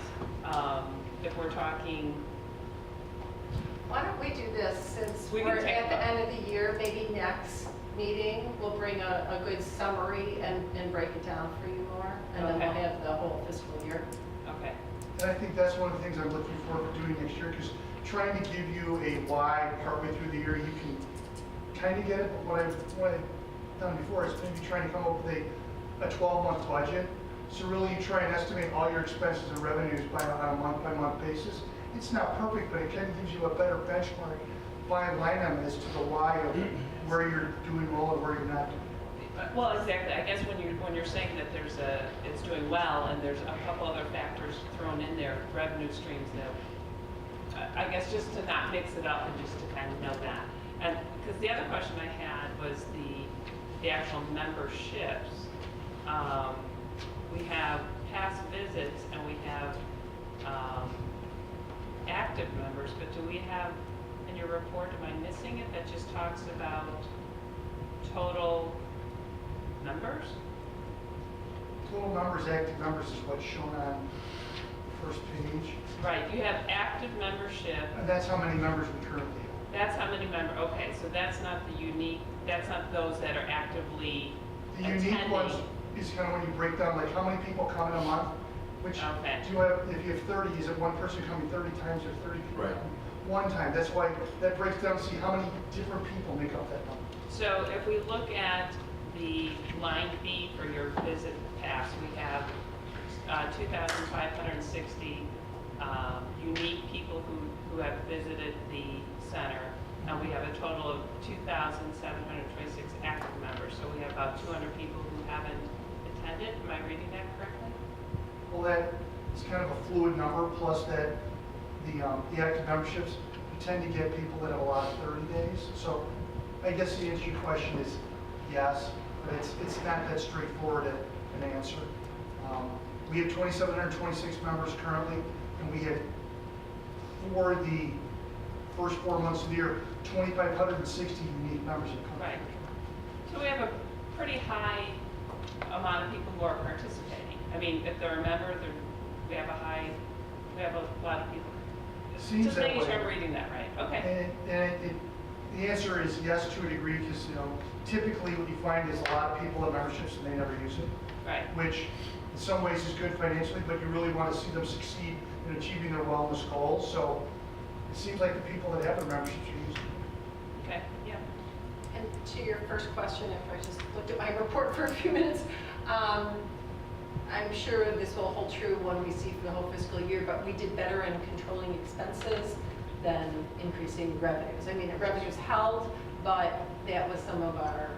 if we're talking. Why don't we do this, since We can we're take at the that. end of the year, maybe next meeting, we'll bring a good summary and break it down for you more, and then we'll Okay. have the whole fiscal year. Okay. And I think that's one of the things I'm looking forward to doing next year, because trying to give you a why partway through the year, you can kind of get it, but what I've done before is maybe trying to come up with a 12-month budget So really you try and estimate all your expenses and revenues on a month-by-month basis. It's not perfect, but it kind of gives you a better benchmark by line item as to the why of where you're doing well and where you're not doing well. Well, exactly. I guess when you're saying that it's doing well and there's a couple other factors thrown in there, revenue streams that, I guess just to not mix it up and just to kind of know that. And because the other question I had was the actual memberships. We have past visits and we have active members, but do we have in your report, am I missing it, that just talks about total members? Total numbers, active members is what's shown on the first page. Right, you have active membership. And that's how many members we currently have. That's how many members, okay, so that's not the unique, that's not those that are actively The attending. unique ones is kind of when you break down, like how many people come in a month, which Okay. do you have, if you have 30, is it one person coming 30 times or 30 people Right. coming one time? That's why that breaks down to see how many different people make up that number. So if we look at the line fee for your visit pass, we have 2,560 unique people who have visited the center, and we have a total of 2,726 active members. So we have about 200 people who haven't attended. Am I reading that correctly? Well, that is kind of a fluid number, plus that the active memberships, you tend to get people that have a lot of 30 days. So I guess the answer to your question is yes, but it's not that straightforward an answer. We have 2,726 members currently, and we had, for the first 4 months of the year, 2,560 unique members have come. Right. So we have a pretty high amount of people who are participating. I mean, if they're a member, we have a lot of people. Seems Just that making sure way. I'm reading that right. Okay. And the answer is yes to a degree, because typically what you find is a lot of people have memberships and they never use it, Right. which in some ways is good financially, but you really want to see them succeed in achieving their wellness goals. So it seems like the people that have the memberships are using it. Okay. Yeah. And to your first question, if I just looked at my report for a few minutes, I'm sure this will hold true when we see for the whole fiscal year, but we did better in controlling expenses than increasing revenues. I mean, the revenues held, but that was some of our,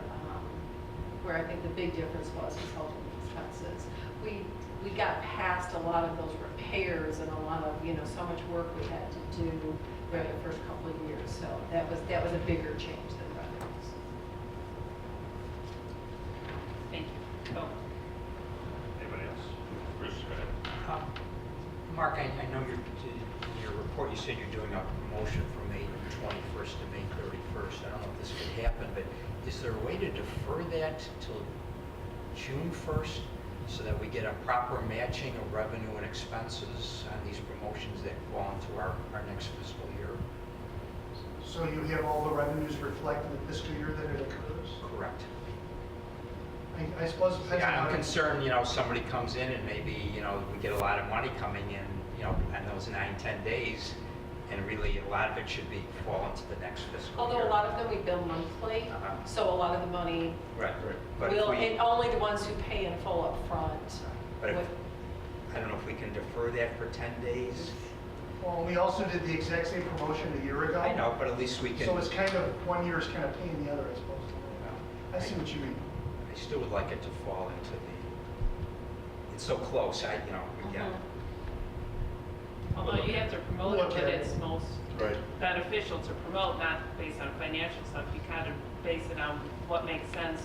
where I think the big difference was holding expenses. We got past a lot of those repairs and a lot of, so much work we had to do during the first couple of years. So that was a bigger change than revenues. Thank you. Oh. Anybody else? Bruce, go ahead. Mark, I know in your report you said you're doing a promotion from May 21st to May 31st. I don't know if this could happen, but is there a way to defer that till June 1st so that we get a proper matching of revenue and expenses on these promotions that fall into our next fiscal year? So you have all the revenues reflected in the fiscal year that it occurs? Correct. I suppose it depends on Yeah, how I'm concerned, somebody comes in and maybe, we get a lot of money coming in, in those 9-10 days, and really a lot of it should fall into the next fiscal year. Although a lot of them we bill monthly, so a lot of the money Right. But if will, we- and only the ones who pay in full up front. But I don't know if we can defer that for 10 days. Well, we also did the exact same promotion a year ago. I know, but at least we can. So it's kind of, one year is kind of paying the other, I suppose. I see what you mean. I still would like it to fall into it's so close, we get. Although you have to promote it, but it's most Right. beneficial to promote, not based on financial stuff. You kind of base it on what makes sense.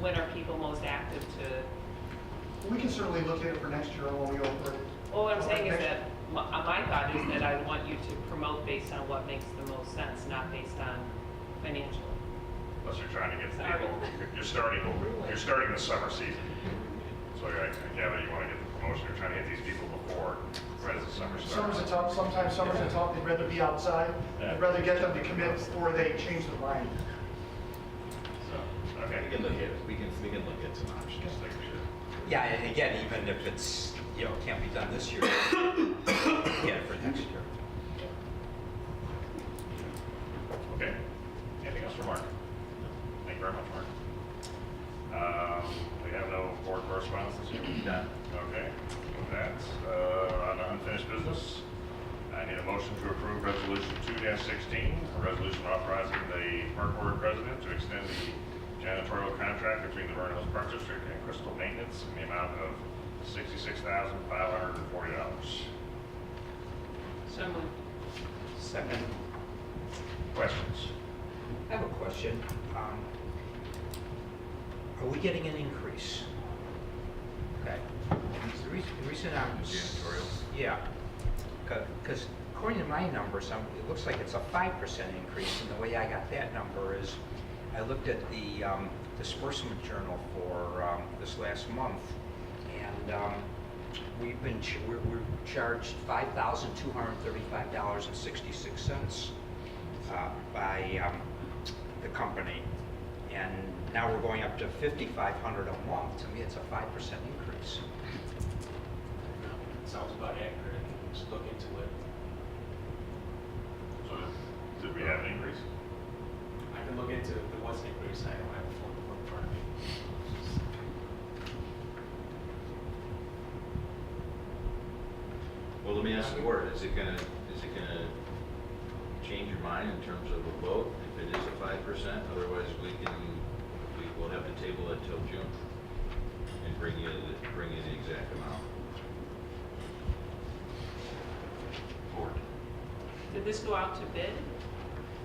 When are people most active to? We can certainly look at it for next year when we open it. Well, what I'm saying is that my thought is that I want you to promote based on what makes the most sense, not based on financial. Unless you're trying to get Sorry. people, you're starting the summer season. So I gather you want to get the promotion, you're trying to get these people before, right as the summer starts. Sometimes summers are tough, they'd rather be outside. I'd rather get them to commit before they change their mind. So, okay. We can look at some options. Just making sure. Yeah, and again, even if it's, can't be done this year, get it for next year. Okay. Anything else for Mark? Thank you very much, Mark. We have no board correspondence this year. Done. 22-16, a resolution authorizing the park board president to extend the janitorial contract between the Vernon Hills Park District and Crystal Maintenance in the amount of $66,540. So moved. Second. Questions? I have a question. Are we getting an increase? Okay. The reason I'm... Janitorial? Yeah. Because according to my numbers, it looks like it's a 5% increase, and the way I got that number is, I looked at the disbursement journal for this last month, and we're charged $5,235.66 by the company, and now we're going up to $5,500 a month. To me, it's a 5% increase. Sounds about accurate. Just look into it. So did we have an increase? I can look into if there was an increase. I don't have a full report in front of me. Well, let me ask the board, is it gonna change your mind in terms of a vote if it is a 5%? Otherwise, we will have to table it till June and bring you the exact amount. Board. Did this go out to bid?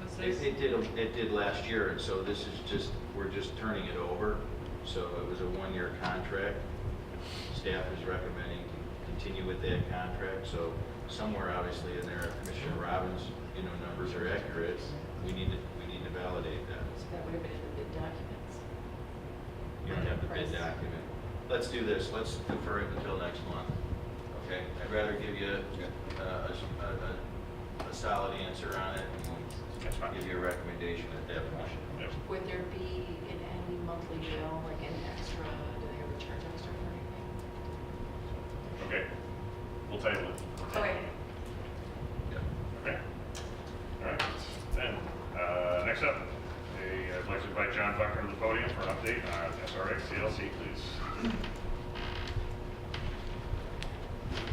Was this? It did last year, and so this is we're just turning it over. So it was a 1-year contract. Staff is recommending continue with that contract. So somewhere obviously in there, Commissioner Robbins, numbers are accurate. We need to validate that. That would have been in the bid documents. You don't have the bid document. Let's do this. Let's defer it until next month. Okay? I'd rather give you a solid answer on it and give you a recommendation at that point. Yep. Would there be in any monthly bill, like an extra, do they ever charge extra for anything? Okay. We'll table it. Okay. Okay. All right. Then, next up, I'd like to invite John Buckner to the podium for an update on SRX CLC, please.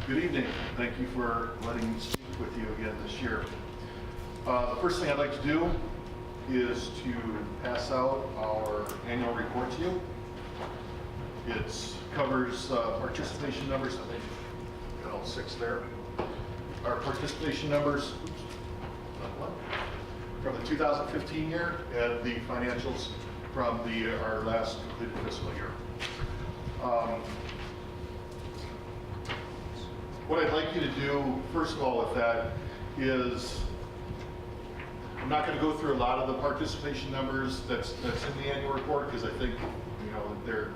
Good evening. Thank you for letting me speak with you again this year. The first thing I'd like to do is to pass out our annual report to you. It covers participation numbers. I think got all 6 there. Our participation numbers from the 2015 year and the financials from our last completed fiscal year. What I'd like you to do, first of all, with that is, I'm not going to go through a lot of the participation numbers that's in the annual report, because I think they're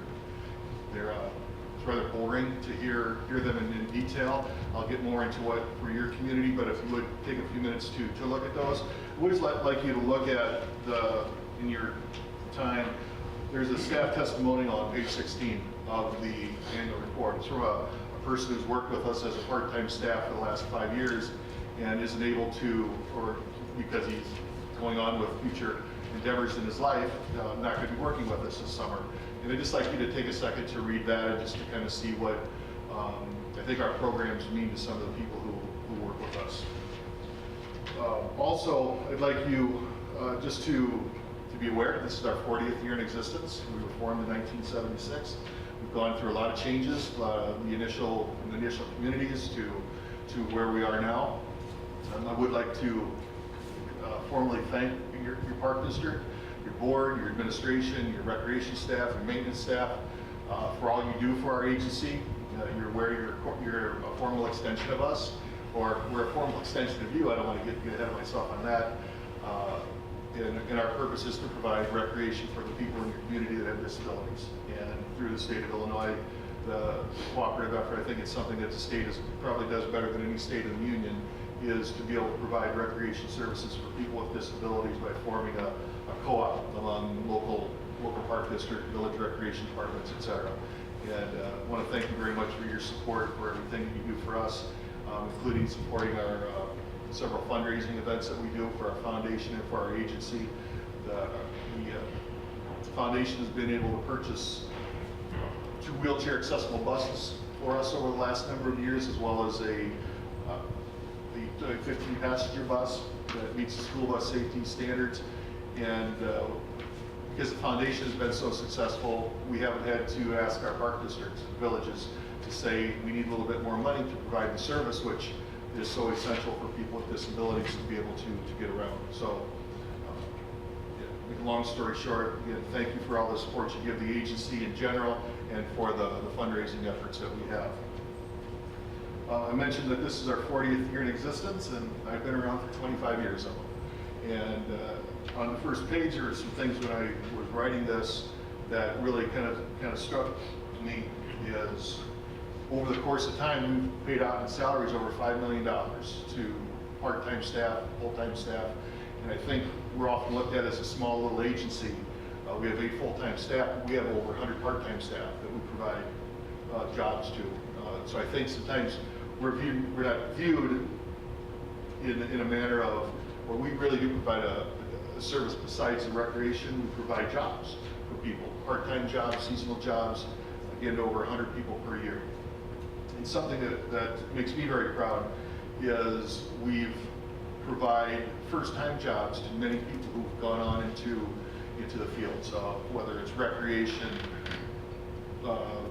it's rather boring to hear them in detail. I'll get more into what for your community, but if you would take a few minutes to look at those. I would like you to look at in your time, there's a staff testimonial on page 16 of the annual report. It's from a person who's worked with us as a part-time staff for the last 5 years and isn't able to, or because he's going on with future endeavors in his life, not going to be working with us this summer. And I'd just like you to take a second to read that and just to kind of see what I think our programs mean to some of the people who work with us. Also, I'd like you just to be aware, this is our 40th year in existence. We were formed in 1976. We've gone through a lot of changes, the initial communities to where we are now. I would like to formally thank your park district, your board, your administration, your recreation staff, your maintenance staff, for all you do for our agency. You're aware you're a formal extension of us, or we're a formal extension of you. I don't want to get ahead of myself on that. And our purpose is to provide recreation for the people in your community that have disabilities. And through the state of Illinois, the cooperative effort, I think it's something that the state probably does better than any state in the union, is to be able to provide recreation services for people with disabilities by forming a co-op among local park district, village recreation departments, et cetera. And I want to thank you very much for your support for everything that you do for us, including supporting our several fundraising events that we do for our foundation and for our agency. The foundation has been able to purchase 2 wheelchair accessible buses for us over the last number of years, as well as a 15 passenger bus. that meets the school bus safety standards. And because the foundation has been so successful, we haven't had to ask our park districts, villages, to say we need a little bit more money to provide the service, which is so essential for people with disabilities to be able to get around. So, make a long story short, again, thank you for all the support you give the agency in general and for the fundraising efforts that we have. I mentioned that this is our 40th year in existence, and I've been around for 25 years of them. And on the first page, there are some things when I was writing this that really kind of struck me is over the course of time, we've paid out in salaries over $5 million to part-time staff, full-time staff, and I think we're often looked at as a small little agency. We have 8 full-time staff, but we have over 100 part-time staff that we provide jobs to. So I think sometimes we're not viewed in a manner of, well, we really do provide a service besides the recreation. We provide jobs for people, part-time jobs, seasonal jobs, again, to over 100 people per year. And something that makes me very proud is we've provide first-time jobs to many people who've gone on into the fields, whether it's recreation,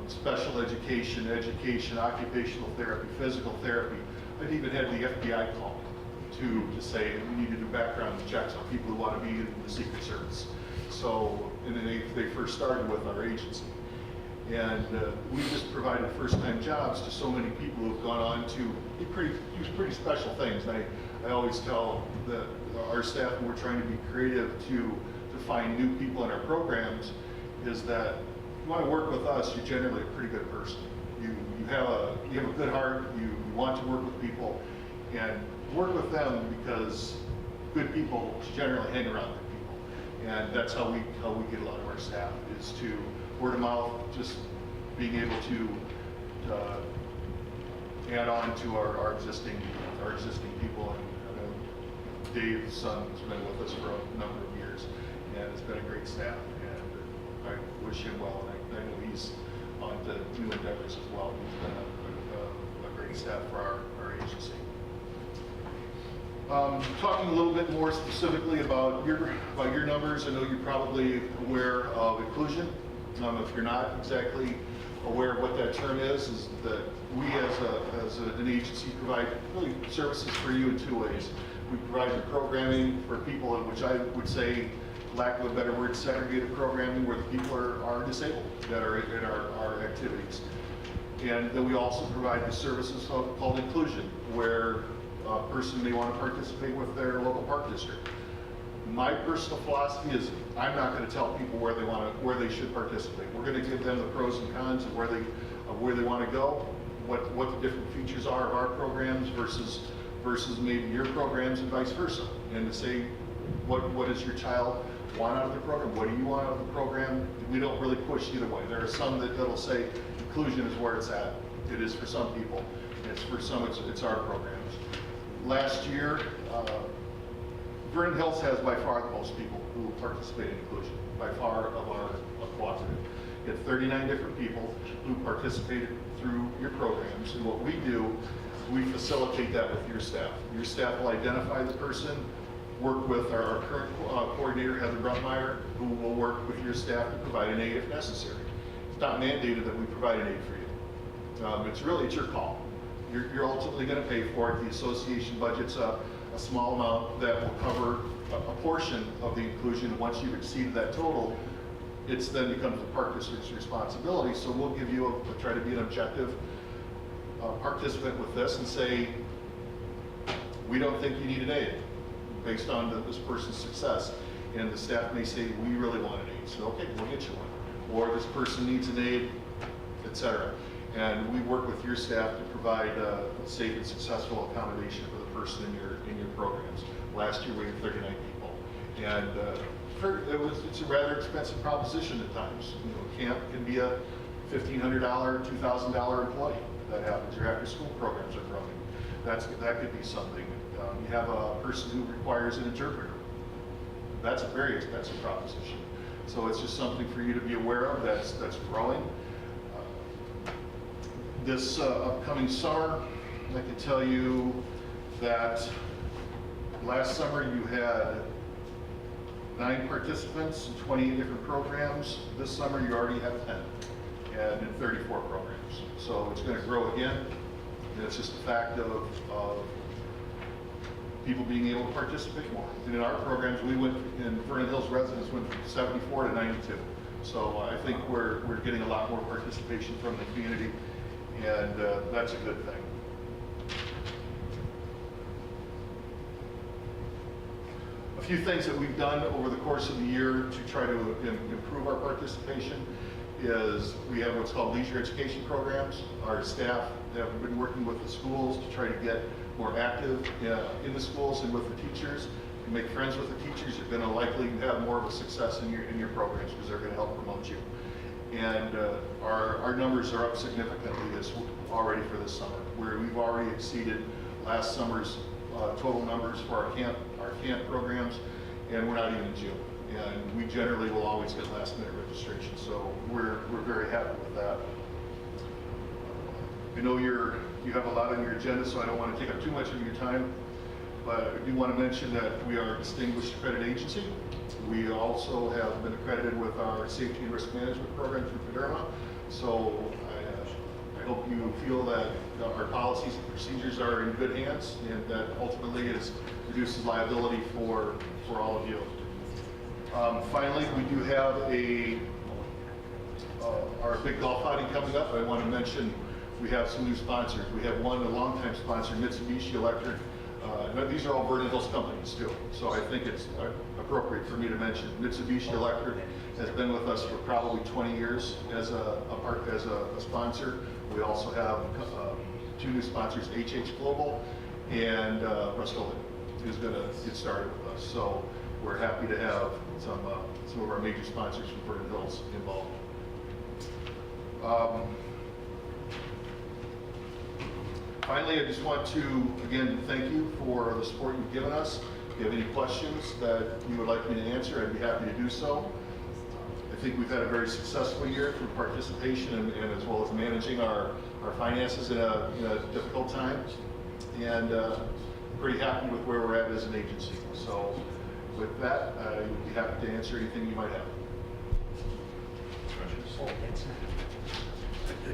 special education, occupational therapy, physical therapy. I've even had the FBI call to say we need to do background checks on people who want to be in the Secret Service. So, and then they first started with our agency. And we just provided first-time jobs to so many people who've gone on to do pretty special things. And I always tell our staff, when we're trying to be creative to find new people in our programs, is that if you want to work with us, you're generally a pretty good person. You have a good heart. You want to work with people, and work with them because good people generally hang around good people, and that's how we get a lot of our staff is to word of mouth, just being able to add on to our existing people. And Dave's son has been with us for a number of years, and it's been a great staff. And I wish him well, and I know he's on to new endeavors as well. He's been a great staff for our agency. Talking a little bit more specifically about your numbers, I know you're probably aware of inclusion. If you're not exactly aware of what that term is that we as an agency provide really services for you in 2 ways. We provide the programming for people, which I would say, lack of a better word, segregated programming, where the people are disabled that are in our activities. And then we also provide the services called inclusion, where a person may want to participate with their local park district. My personal philosophy is I'm not going to tell people where they should participate. We're going to give them the pros and cons of where they want to go, what the different features are of our programs versus maybe your programs and vice versa, and to say what does your child want out of the program, what do you want out of the program. We don't really push either way. There are some that'll say inclusion is where it's at. It is for some people. It's for some it's our programs. Last year, Vernon Hills has by far the most people who participate in inclusion, by far of our cooperative. You have 39 different people who participated through your programs, and what we do, we facilitate that with your staff. Your staff will identify the person, work with our current coordinator, Heather Brunmeyer, who will work with your staff to provide an aid if necessary. It's not mandated that we provide an aid for you. It's your call. You're ultimately going to pay for it. The association budget's a small amount that will cover a portion of the inclusion. Once you've exceeded that total, it then becomes the park district's responsibility. So we'll give you try to be an objective participant with this and say, we don't think you need an aid based on this person's success. And the staff may say, we really want an aid. So okay, we'll get you one. Or this person needs an aid, etc. And we work with your staff to provide a safe and successful accommodation for the person in your programs. Last year we had 39 people, and it's a rather expensive proposition at times. Camp can be a $1,500, $2,000 employee. That happens. Your after-school programs are growing. That could be something. You have a person who requires an interpreter. That's a very expensive proposition. So it's just something for you to be aware of. That's growing. This upcoming summer, I can tell you that last summer you had 9 participants in 28 different programs. This summer you already have 10 and in 34 programs. So it's going to grow again. And it's just a fact of people being able to participate more. And in our programs, we went, in Vernon Hills residents went from 74 to 92. So I think we're getting a lot more participation from the community, and that's a good thing. A few things that we've done over the course of the year to try to improve our participation is we have what's called leisure education programs. Our staff have been working with the schools to try to get more active in the schools and with the teachers. You make friends with the teachers, you're going to likely have more of a success in your programs because they're going to help promote you. And our numbers are up significantly already for this summer, where we've already exceeded last summer's total numbers for our camp programs, and we're not even in June. And we generally will always get last minute registration, so we're very happy with that. I know you have a lot on your agenda, so I don't want to take up too much of your time, but I do want to mention that we are a distinguished accredited agency. We also have been accredited with our safety and risk management program through FEDERMA, so I hope you feel that our policies and procedures are in good hands, and that ultimately reduces liability for all of you. Finally, we do have our big golf outing coming up. I want to mention we have some new sponsors. We have one, a longtime sponsor, Mitsubishi Electric. These are all Vernon Hills companies too, so I think it's appropriate for me to mention. Mitsubishi Electric has been with us for probably 20 years as a sponsor. We also have 2 new sponsors, HH Global and Rust-Oleum, who's going to get started with us. So we're happy to have some of our major sponsors from Vernon Hills involved. Finally, I just want to, again, thank you for the support you've given us. If you have any questions that you would like me to answer, I'd be happy to do so. I think we've had a very successful year through participation and as well as managing our finances in a difficult time. And pretty happy with where we're at as an agency. So with that, I would be happy to answer anything you might have.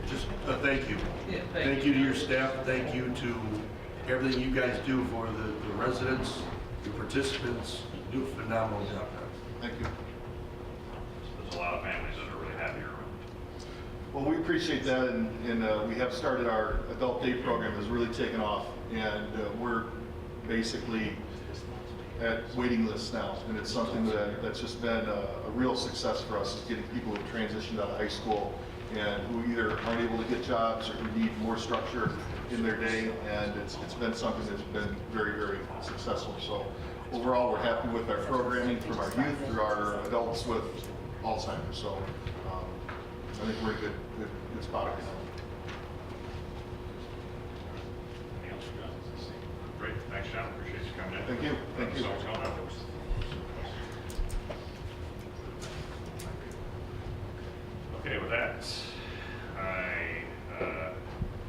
Just thank you. Yeah, Thank you to your staff. Thank you to everything you guys do for the residents, your participants. You do a phenomenal job. Thank you. There's a lot of families that are really happy around. Well, we appreciate that, and we have started our adult day program has really taken off, and we're basically at waiting lists now, and it's something that's just been a real success for us, is getting people who transitioned out of high school and who either aren't able to get jobs or who need more structure in their day, and it's been something that's been very, very successful. So overall, we're happy with our programming from our youth through our adults with Alzheimer's. So I think we're in a good spot right now. Anything else, John? Great, thanks, John, appreciate you coming in. Thank you. Thank you. So what's going on? Okay, with that, I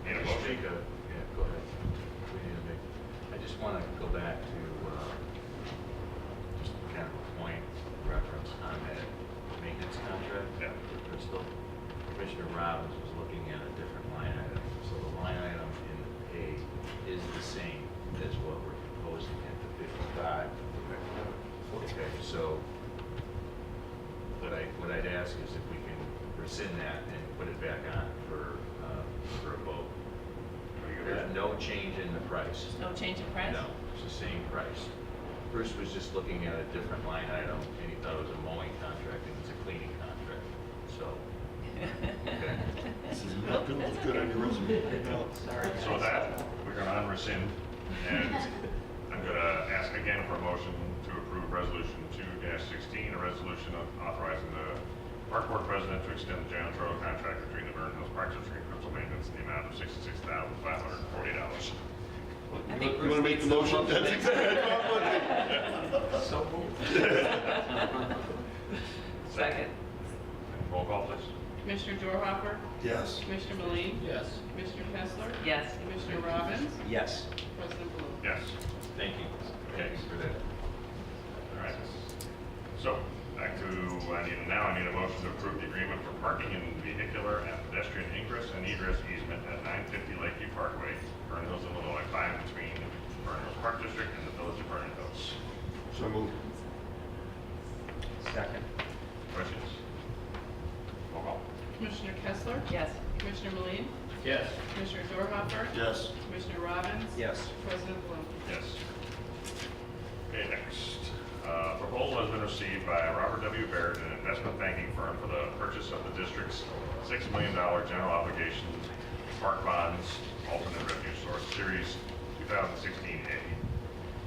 need a motion. Yeah, go ahead. I just want to go back to just kind of a point reference on that maintenance contract. Yeah. For Crystal. Commissioner Robbins was looking at a different line item. So the line item in the pay is the same as what we're proposing at the 55. Okay, so what I'd ask is if we can rescind that and put it back on for a vote. There's no change in the price. No change in price? No, it's the same price. Bruce was just looking at a different line item, and he thought it was a mowing contract, and it's a cleaning contract. So, okay. This is not going to look good on your resume. Sorry. So with that, we're going to unrescind, and I'm going to ask again for a motion to approve Resolution 2-16, a resolution authorizing the Park Board President to extend the janitorial contract between the Vernon Hills Park District and Crystal Maintenance in the amount of $66,540. I think You want to make the motion? That's exactly what I'm So Second. Roll call, please. Commissioner Dorhofer? Yes. Commissioner Meline? Yes. Commissioner Kessler? Yes. Commissioner Robbins? Yes. President Bloom? Yes. Thank you. Okay. For that. All right. So, back to, I need a motion to approve the agreement for parking and vehicular and pedestrian ingress and egress easement at 950 Lakeview Parkway, Vernon Hills, Illinois, by and between Vernon Hills Park District and the Village of Vernon Hills. So moved. Second. Questions? Roll call. Commissioner Kessler? Yes. Commissioner Meline? Yes. Commissioner Dorhoeffer? Yes. Commissioner Robbins? Yes. President Bloom? Yes. Okay, next. Proposal has been received by Robert W. Baird, an investment banking firm, for the purchase of the district's $6 million general obligation park bonds, alternate revenue source, Series 2016A,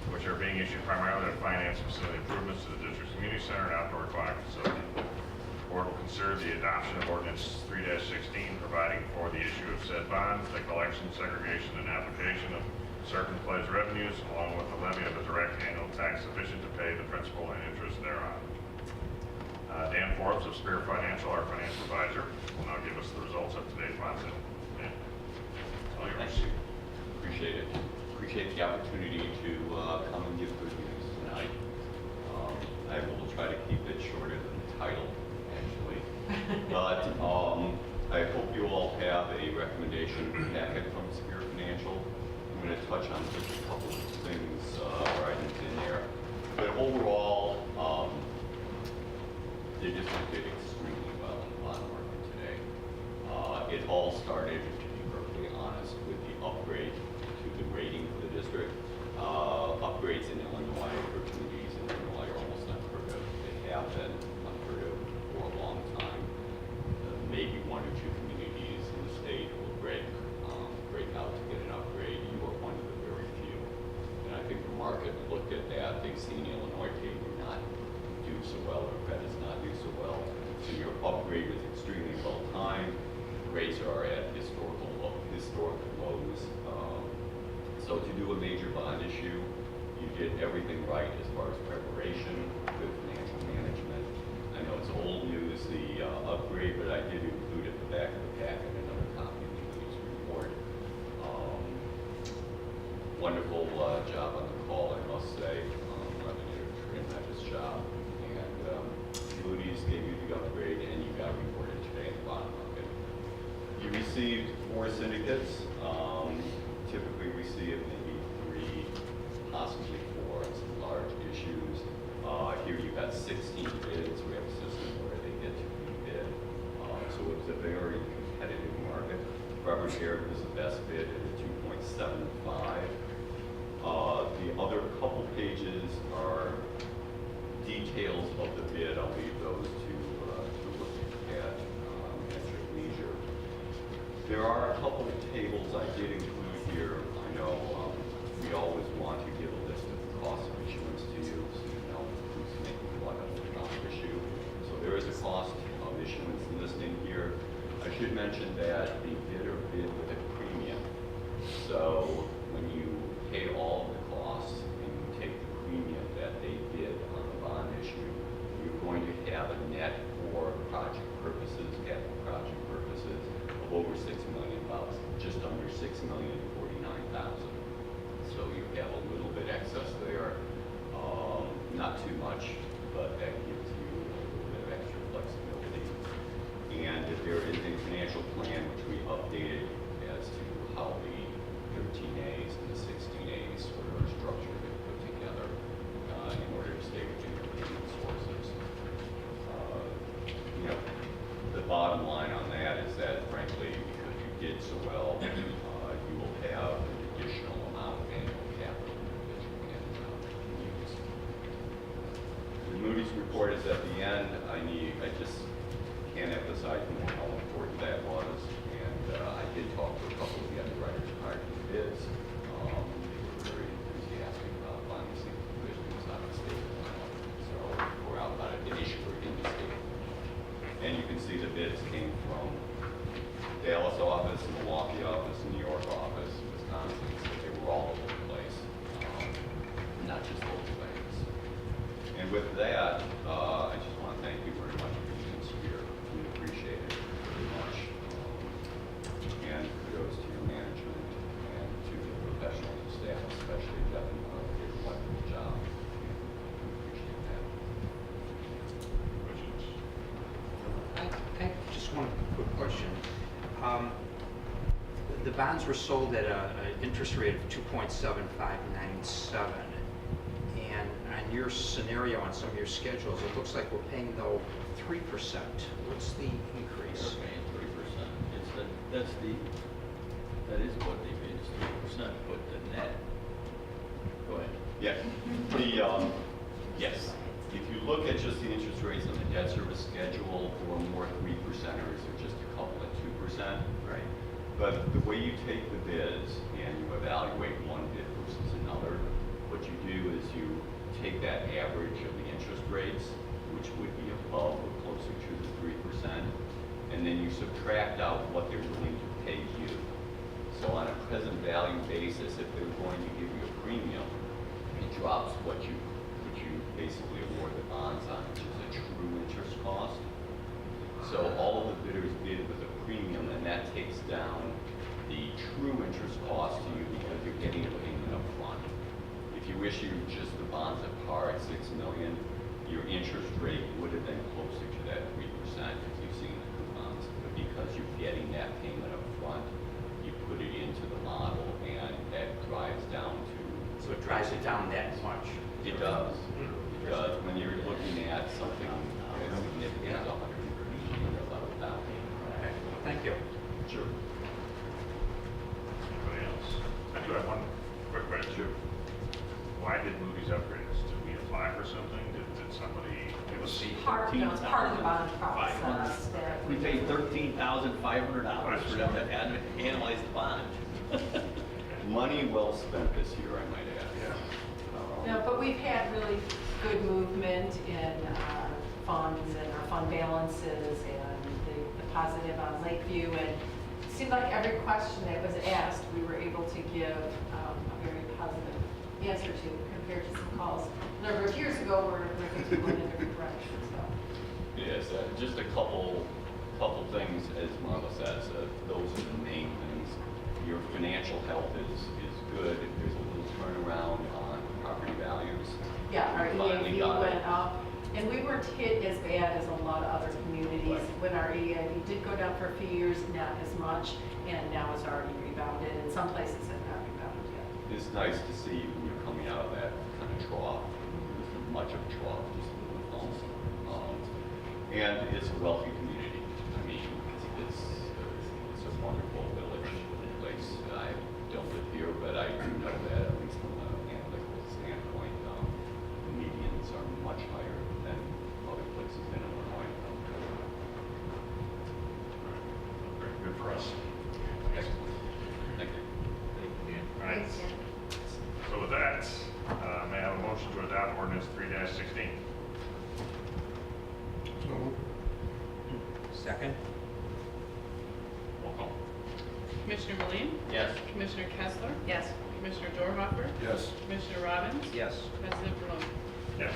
which are being issued primarily to finance facility improvements to the district's community center and outdoor aquatic facility. The board will consider the adoption of ordinance 3-16, providing for the issue of said bonds, the collection, segregation, and application of certain pledged revenues, along with the levy of a direct annual tax sufficient to pay the principal and interest thereon. Dan Forbes of Spear Financial, our financial advisor, will now give us the results of today's bond sale. Dan, it's all yours. Thank you. Appreciate it. Appreciate the opportunity to come and give good news tonight. I will try to keep it shorter than the title, actually. But I hope you all have a recommendation packet from Spear Financial. I'm going to touch on just a couple of things or items in there. But overall, the district did extremely well in the bond market today. It all started, to be perfectly honest, with the upgrade to the rating for the district. Upgrades in Illinois for communities in Illinois are almost unheard of. They have been unheard of for a long time. Maybe one or two communities in the state will break out to get an upgrade. You are one of the very few. And I think the market looked at that. They've seen Illinois pay not do so well, or credits not do so well. So your upgrade was extremely well timed. Rates are at historical lows. So to do a major bond issue, you did everything right as far as preparation, good financial management. I know it's old news, the upgrade, but I did include at the back of the packet another copy of the news report. Wonderful job on the call, I must say. Revenue tremendous job. And Moody's gave you the upgrade, and you got reported today in the bond market. You received 4 syndicates. Typically, we see it maybe 3, possibly 4 on some large issues. Here you got 16 bids. We have a system where they get to rebid. So it was a very competitive market. Robert Baird was the best bid at a 2.75. The other couple pages are details of the bid. I'll leave those to look at your leisure. There are a couple of tables I did include here. I know we always want to give a list of the cost of issuance to you, so you know who's making what of the bond issue. So there is a cost of issuance listing here. I should mention that the bidder bid with a premium. So when you pay all of the costs and you take the premium that they bid on the bond issue, you're going to have a net for project purposes, capital project purposes, of over $6 million, just under $6,049,000. So you have a little bit excess there, not too much, but that gives you a little bit of extra flexibility. And if there is a financial plan which we updated as to how the 13As and the 16As sort of are structured and put together in order to stay within your payment sources. The bottom line on that is that, frankly, because you did so well, you will have an additional amount of annual capital that you can use. The Moody's report is at the end. I just can't emphasize more how important that was. And I did talk to a couple of the underwriters prior to the bids. They were very enthusiastic about financing provisions out of the state of Illinois. So we're out about an issuer in the state. And you can see the bids came from Dallas office, Milwaukee office, New York office, Wisconsin. So they were all over the place, not just local banks. And with that, I just want to thank you very much for being here. We appreciate it very much. And kudos to your management and to the professionals and staff, especially Jeff and did a wonderful job The bonds were sold at an interest rate of 2.7597. And on your scenario, on some of your schedules, it looks like we're paying though 3%. What's the increase? They're paying 3%. That is what they paid, is 3%, but the net, go ahead. Yeah, yes. If you look at just the interest rates on the debt service schedule, or more 3%ers, or just a couple at 2%. Right. But the way you take the bids and you evaluate one bid versus another, what you do is you take that average of the interest rates, which would be above or closer to the 3%, and then you subtract out what they're willing to pay you. So on a present value basis, if they're going to give you a premium, it drops what you basically award the bonds on, which is a true interest cost. So all of the bidders bid with a premium, and that takes down the true interest cost to you because you're getting a payment up front. If you issue just the bonds at par at $6 million, your interest rate would have been closer to that 3% if you've seen the coupons. But because you're getting that payment up front, you put it into the model, and that drives down to... So it drives it down that much? It does. It does. When you're looking at something as significant as 130 or 11,000. Okay. Thank you. Sure. Anybody else? I do have one quick question. Why did Moody's upgrade us? Did we apply for something? Did somebody give us? Part of the bond process that We paid $13,500 for them to analyze the bond. Money well spent this year, I might add. No, but we've had really good movement in our funds and our fund balances and the positive on Lakeview. And it seemed like every question that was asked, we were able to give a very positive answer to compared to some calls a number of years ago where things were going in a different direction. So. Yes, just a couple things, as Marla says, those are the main things. Your financial health is good. If there's a little turnaround on property values. Yeah, our finally EAV got it. went up, and we weren't hit as bad as a lot of other communities. Right. When our EAV did go down for a few years, not as much, and now it's already rebounded, and some places have not rebounded yet. It's nice to see when you're coming out of that kind of trough. There's much of a trough, just a little bumps. And it's a wealthy community. I mean, it's a wonderful village place. I don't live here, but I do know that at least from an analytical standpoint, the medians are much higher than other places in Illinois. Good for us. Excellent. Thank you. All right. So with that, may I have a motion to adopt ordinance 3-16? Second? Roll call. Commissioner Meline? Yes. Commissioner Kessler? Yes. Commissioner Dorhoeffer? Yes. Commissioner Robbins? Yes. President Vernon? Yes.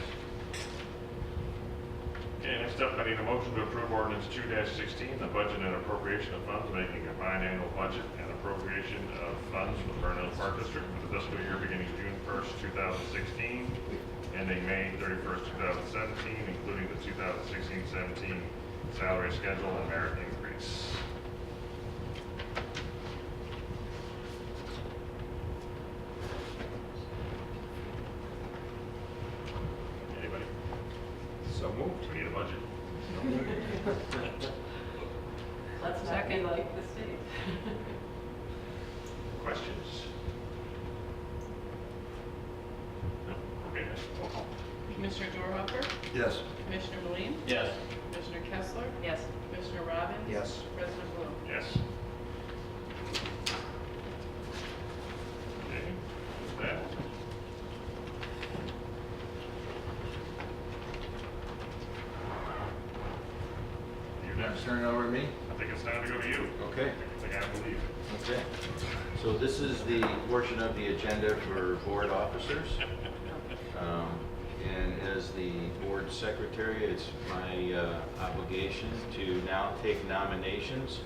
Okay, next up, I need a motion to approve ordinance 2-16, the budget and appropriation of funds, making a biannual budget and appropriation of funds for the Vernon Park District for the fiscal year beginning June 1st, 2016, ending May 31st, 2017, including the 2016-17 salary schedule and merit increase. Anybody? So moved. We need a budget. Let's not be Second. like the state. Questions? No? Okay, roll call. Commissioner Dorhoeffer? Yes. Commissioner Meline? Yes. Commissioner Kessler? Yes. Commissioner Robbins? Yes. President Vernon? Yes. Okay, with that. You're next. Turn it over to me? I think it's time to go to you. Okay. I think I believe. Okay. So this is the portion of the agenda for board officers. And as the board secretary, it's my obligation to now take nominations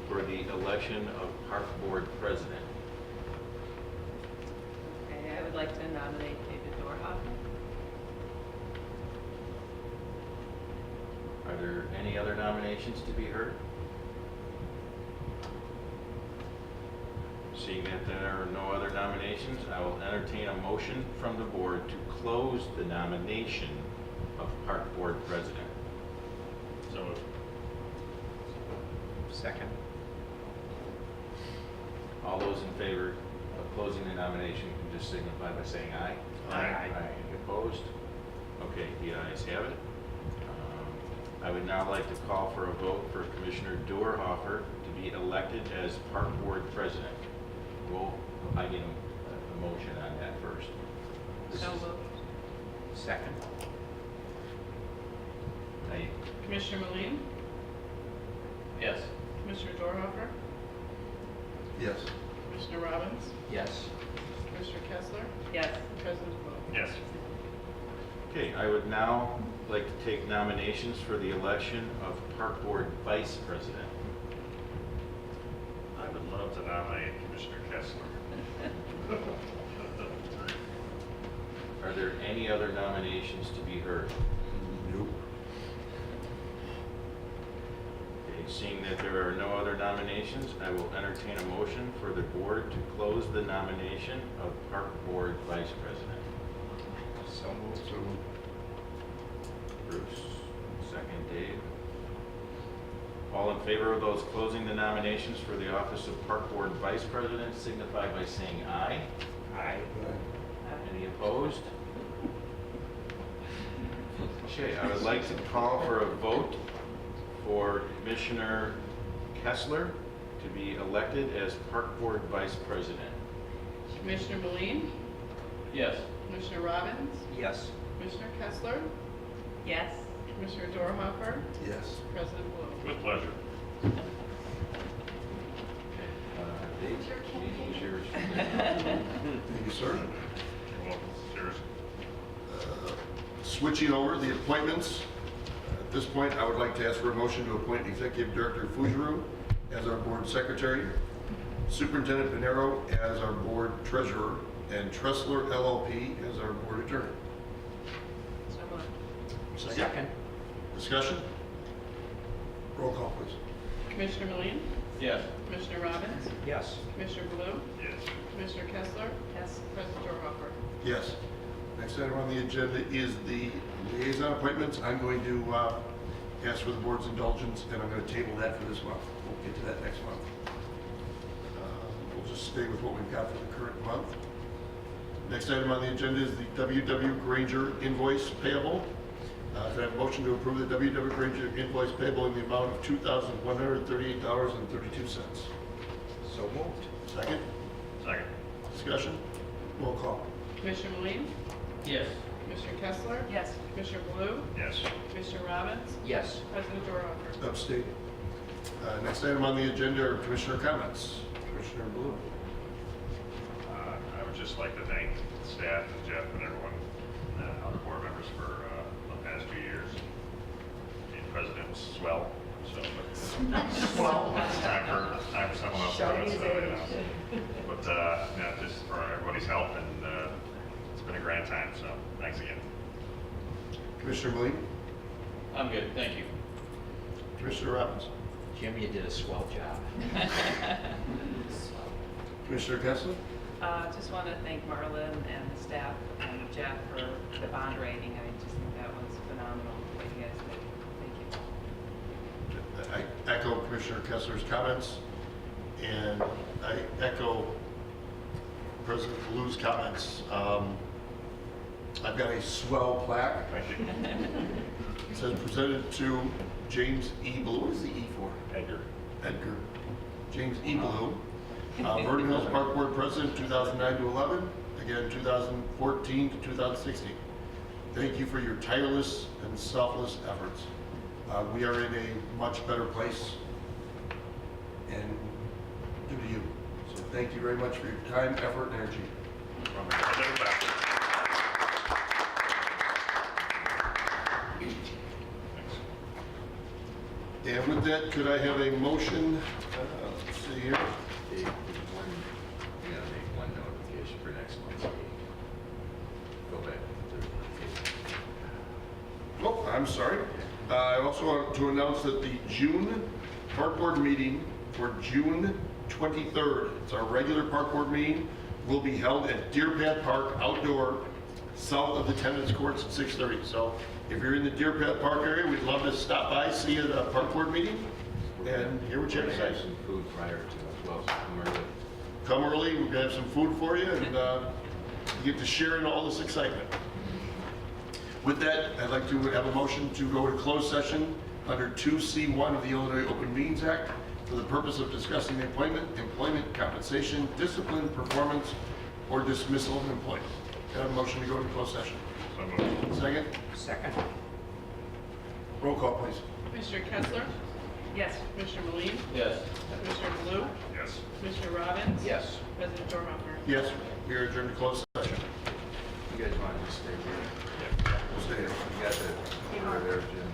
for the election of park board president. Okay, I would like to nominate David Dorhoeffer. Are there any other nominations to be heard? Seeing that there are no other nominations, I will entertain a motion from the board to close the nomination of Park Board President. So moved. Second. All those in favor of closing the nomination can just signify by saying aye. Aye. Any opposed? Okay, the ayes have it. I would now like to call for a vote for Commissioner Dorhofer to be elected as Park Board President. I need a motion on that first. So moved. Second. Commissioner Meline, Yes. Commissioner Dorhofer, Yes. Commissioner Robbins, Yes. Commissioner Kessler, Yes. President Bloom. Yes. Okay, I would now like to take nominations for the election of Park Board Vice President. I would love to nominate Commissioner Kessler. Are there any other nominations to be heard? Nope. Okay, seeing that there are no other nominations, I will entertain a motion for the board to close the nomination of Park Board Vice President. So moved. Bruce, second Dave. All in favor of those closing the nominations for the office of Park Board Vice President signify by saying aye. Aye. Any opposed? Okay, I would like to call for a vote for Commissioner Kessler to be elected as Park Board Vice President. Commissioner Meline, Yes. Commissioner Robbins, Yes. Commissioner Kessler, Yes. Commissioner Dorhofer, Yes. President Bloom. With pleasure. Dave, meeting is yours. Thank you, sir. You're welcome. Cheers. Switching over the appointments, at this point, I would like to ask for a motion to appoint Executive Director Fujuru as our Board Secretary, Superintendent Pinero as our Board Treasurer, and Tressler LLP as our Board Attorney. So moved. Second. Discussion? Roll call, please. Commissioner Meline, Yes. Commissioner Robbins, Yes. Commissioner Bloom, Yes. Commissioner Kessler, Yes. President Dorhofer. Yes. Next item on the agenda is the liaison appointments. I'm going to ask for the board's indulgence, and I'm going to table that for this month. We'll get to that next month. We'll just stay with what we've got for the current month. Next item on the agenda is the W.W. Granger invoice payable. Can I have a motion to approve the W.W. Granger invoice payable in the amount of $2,138.32? So moved. Second? Second. Discussion? Roll call. Commissioner Meline, Yes. Commissioner Kessler, Yes. Commissioner Bloom, Yes. Commissioner Robbins, Yes. President Dorhofer. Abstain. Next item on the agenda are commissioner comments. Commissioner Blue. I would just like to thank staff and Jeff and everyone, other board members for the past 2 years. Being president was swell, so. Well, it's time for someone else to do it, so, you know. But, just for everybody's help, and it's been a grand time, so thanks again. Commissioner Meline. I'm good, thank you. Commissioner Robbins. Jim, you did a swell job. Commissioner Kessler. Just want to thank Marlon and the staff and Jeff for the bond rating. I just think that was phenomenal, what you guys did. Thank you. I echo Commissioner Kessler's comments, and I echo President Blue's comments. I've got a swell plaque. Thank you. It says presented to James E. Blue. What is the E for? Edgar. Edgar. James E. Blue. Vernon Hills Park Board President, 2009 to 11. Again, 2014 to 2016. Thank you for your tireless and selfless efforts. We are in a much better place, and due to you. So thank you very much for your time, effort, and energy. And with that, could I have a motion? Let's see here. Dave, we gotta make one notification for next month's meeting. Go back to the Oh, I'm sorry. I also want to announce that the June Park Board meeting for June 23rd. It's our regular park board meeting. Will be held at Deer Path Park outdoor, south of the tennis courts at 6:30. So if you're in the Deer Path Park area, we'd love to stop by, see you at a park board meeting, and hear what you have to say. Some food prior to as well, so come early. Come early, we're gonna have some food for you, and you get to share in all this excitement. With that, I'd like to have a motion to go to closed session under 2C1 of the Illinois Open Meetings Act for the purpose of discussing the employment, compensation, discipline, performance, or dismissal of an employee. Can I have a motion to go into closed session? So moved. Second? Second. Roll call, please. Commissioner Kessler? Yes. Commissioner Meline? Yes. Commissioner Blue? Yes. Commissioner Robbins? Yes. President Dorhoefer? Yes, we are adjourned to closed session. You guys want to just stay here? We'll stay here. You got the order there, Jim.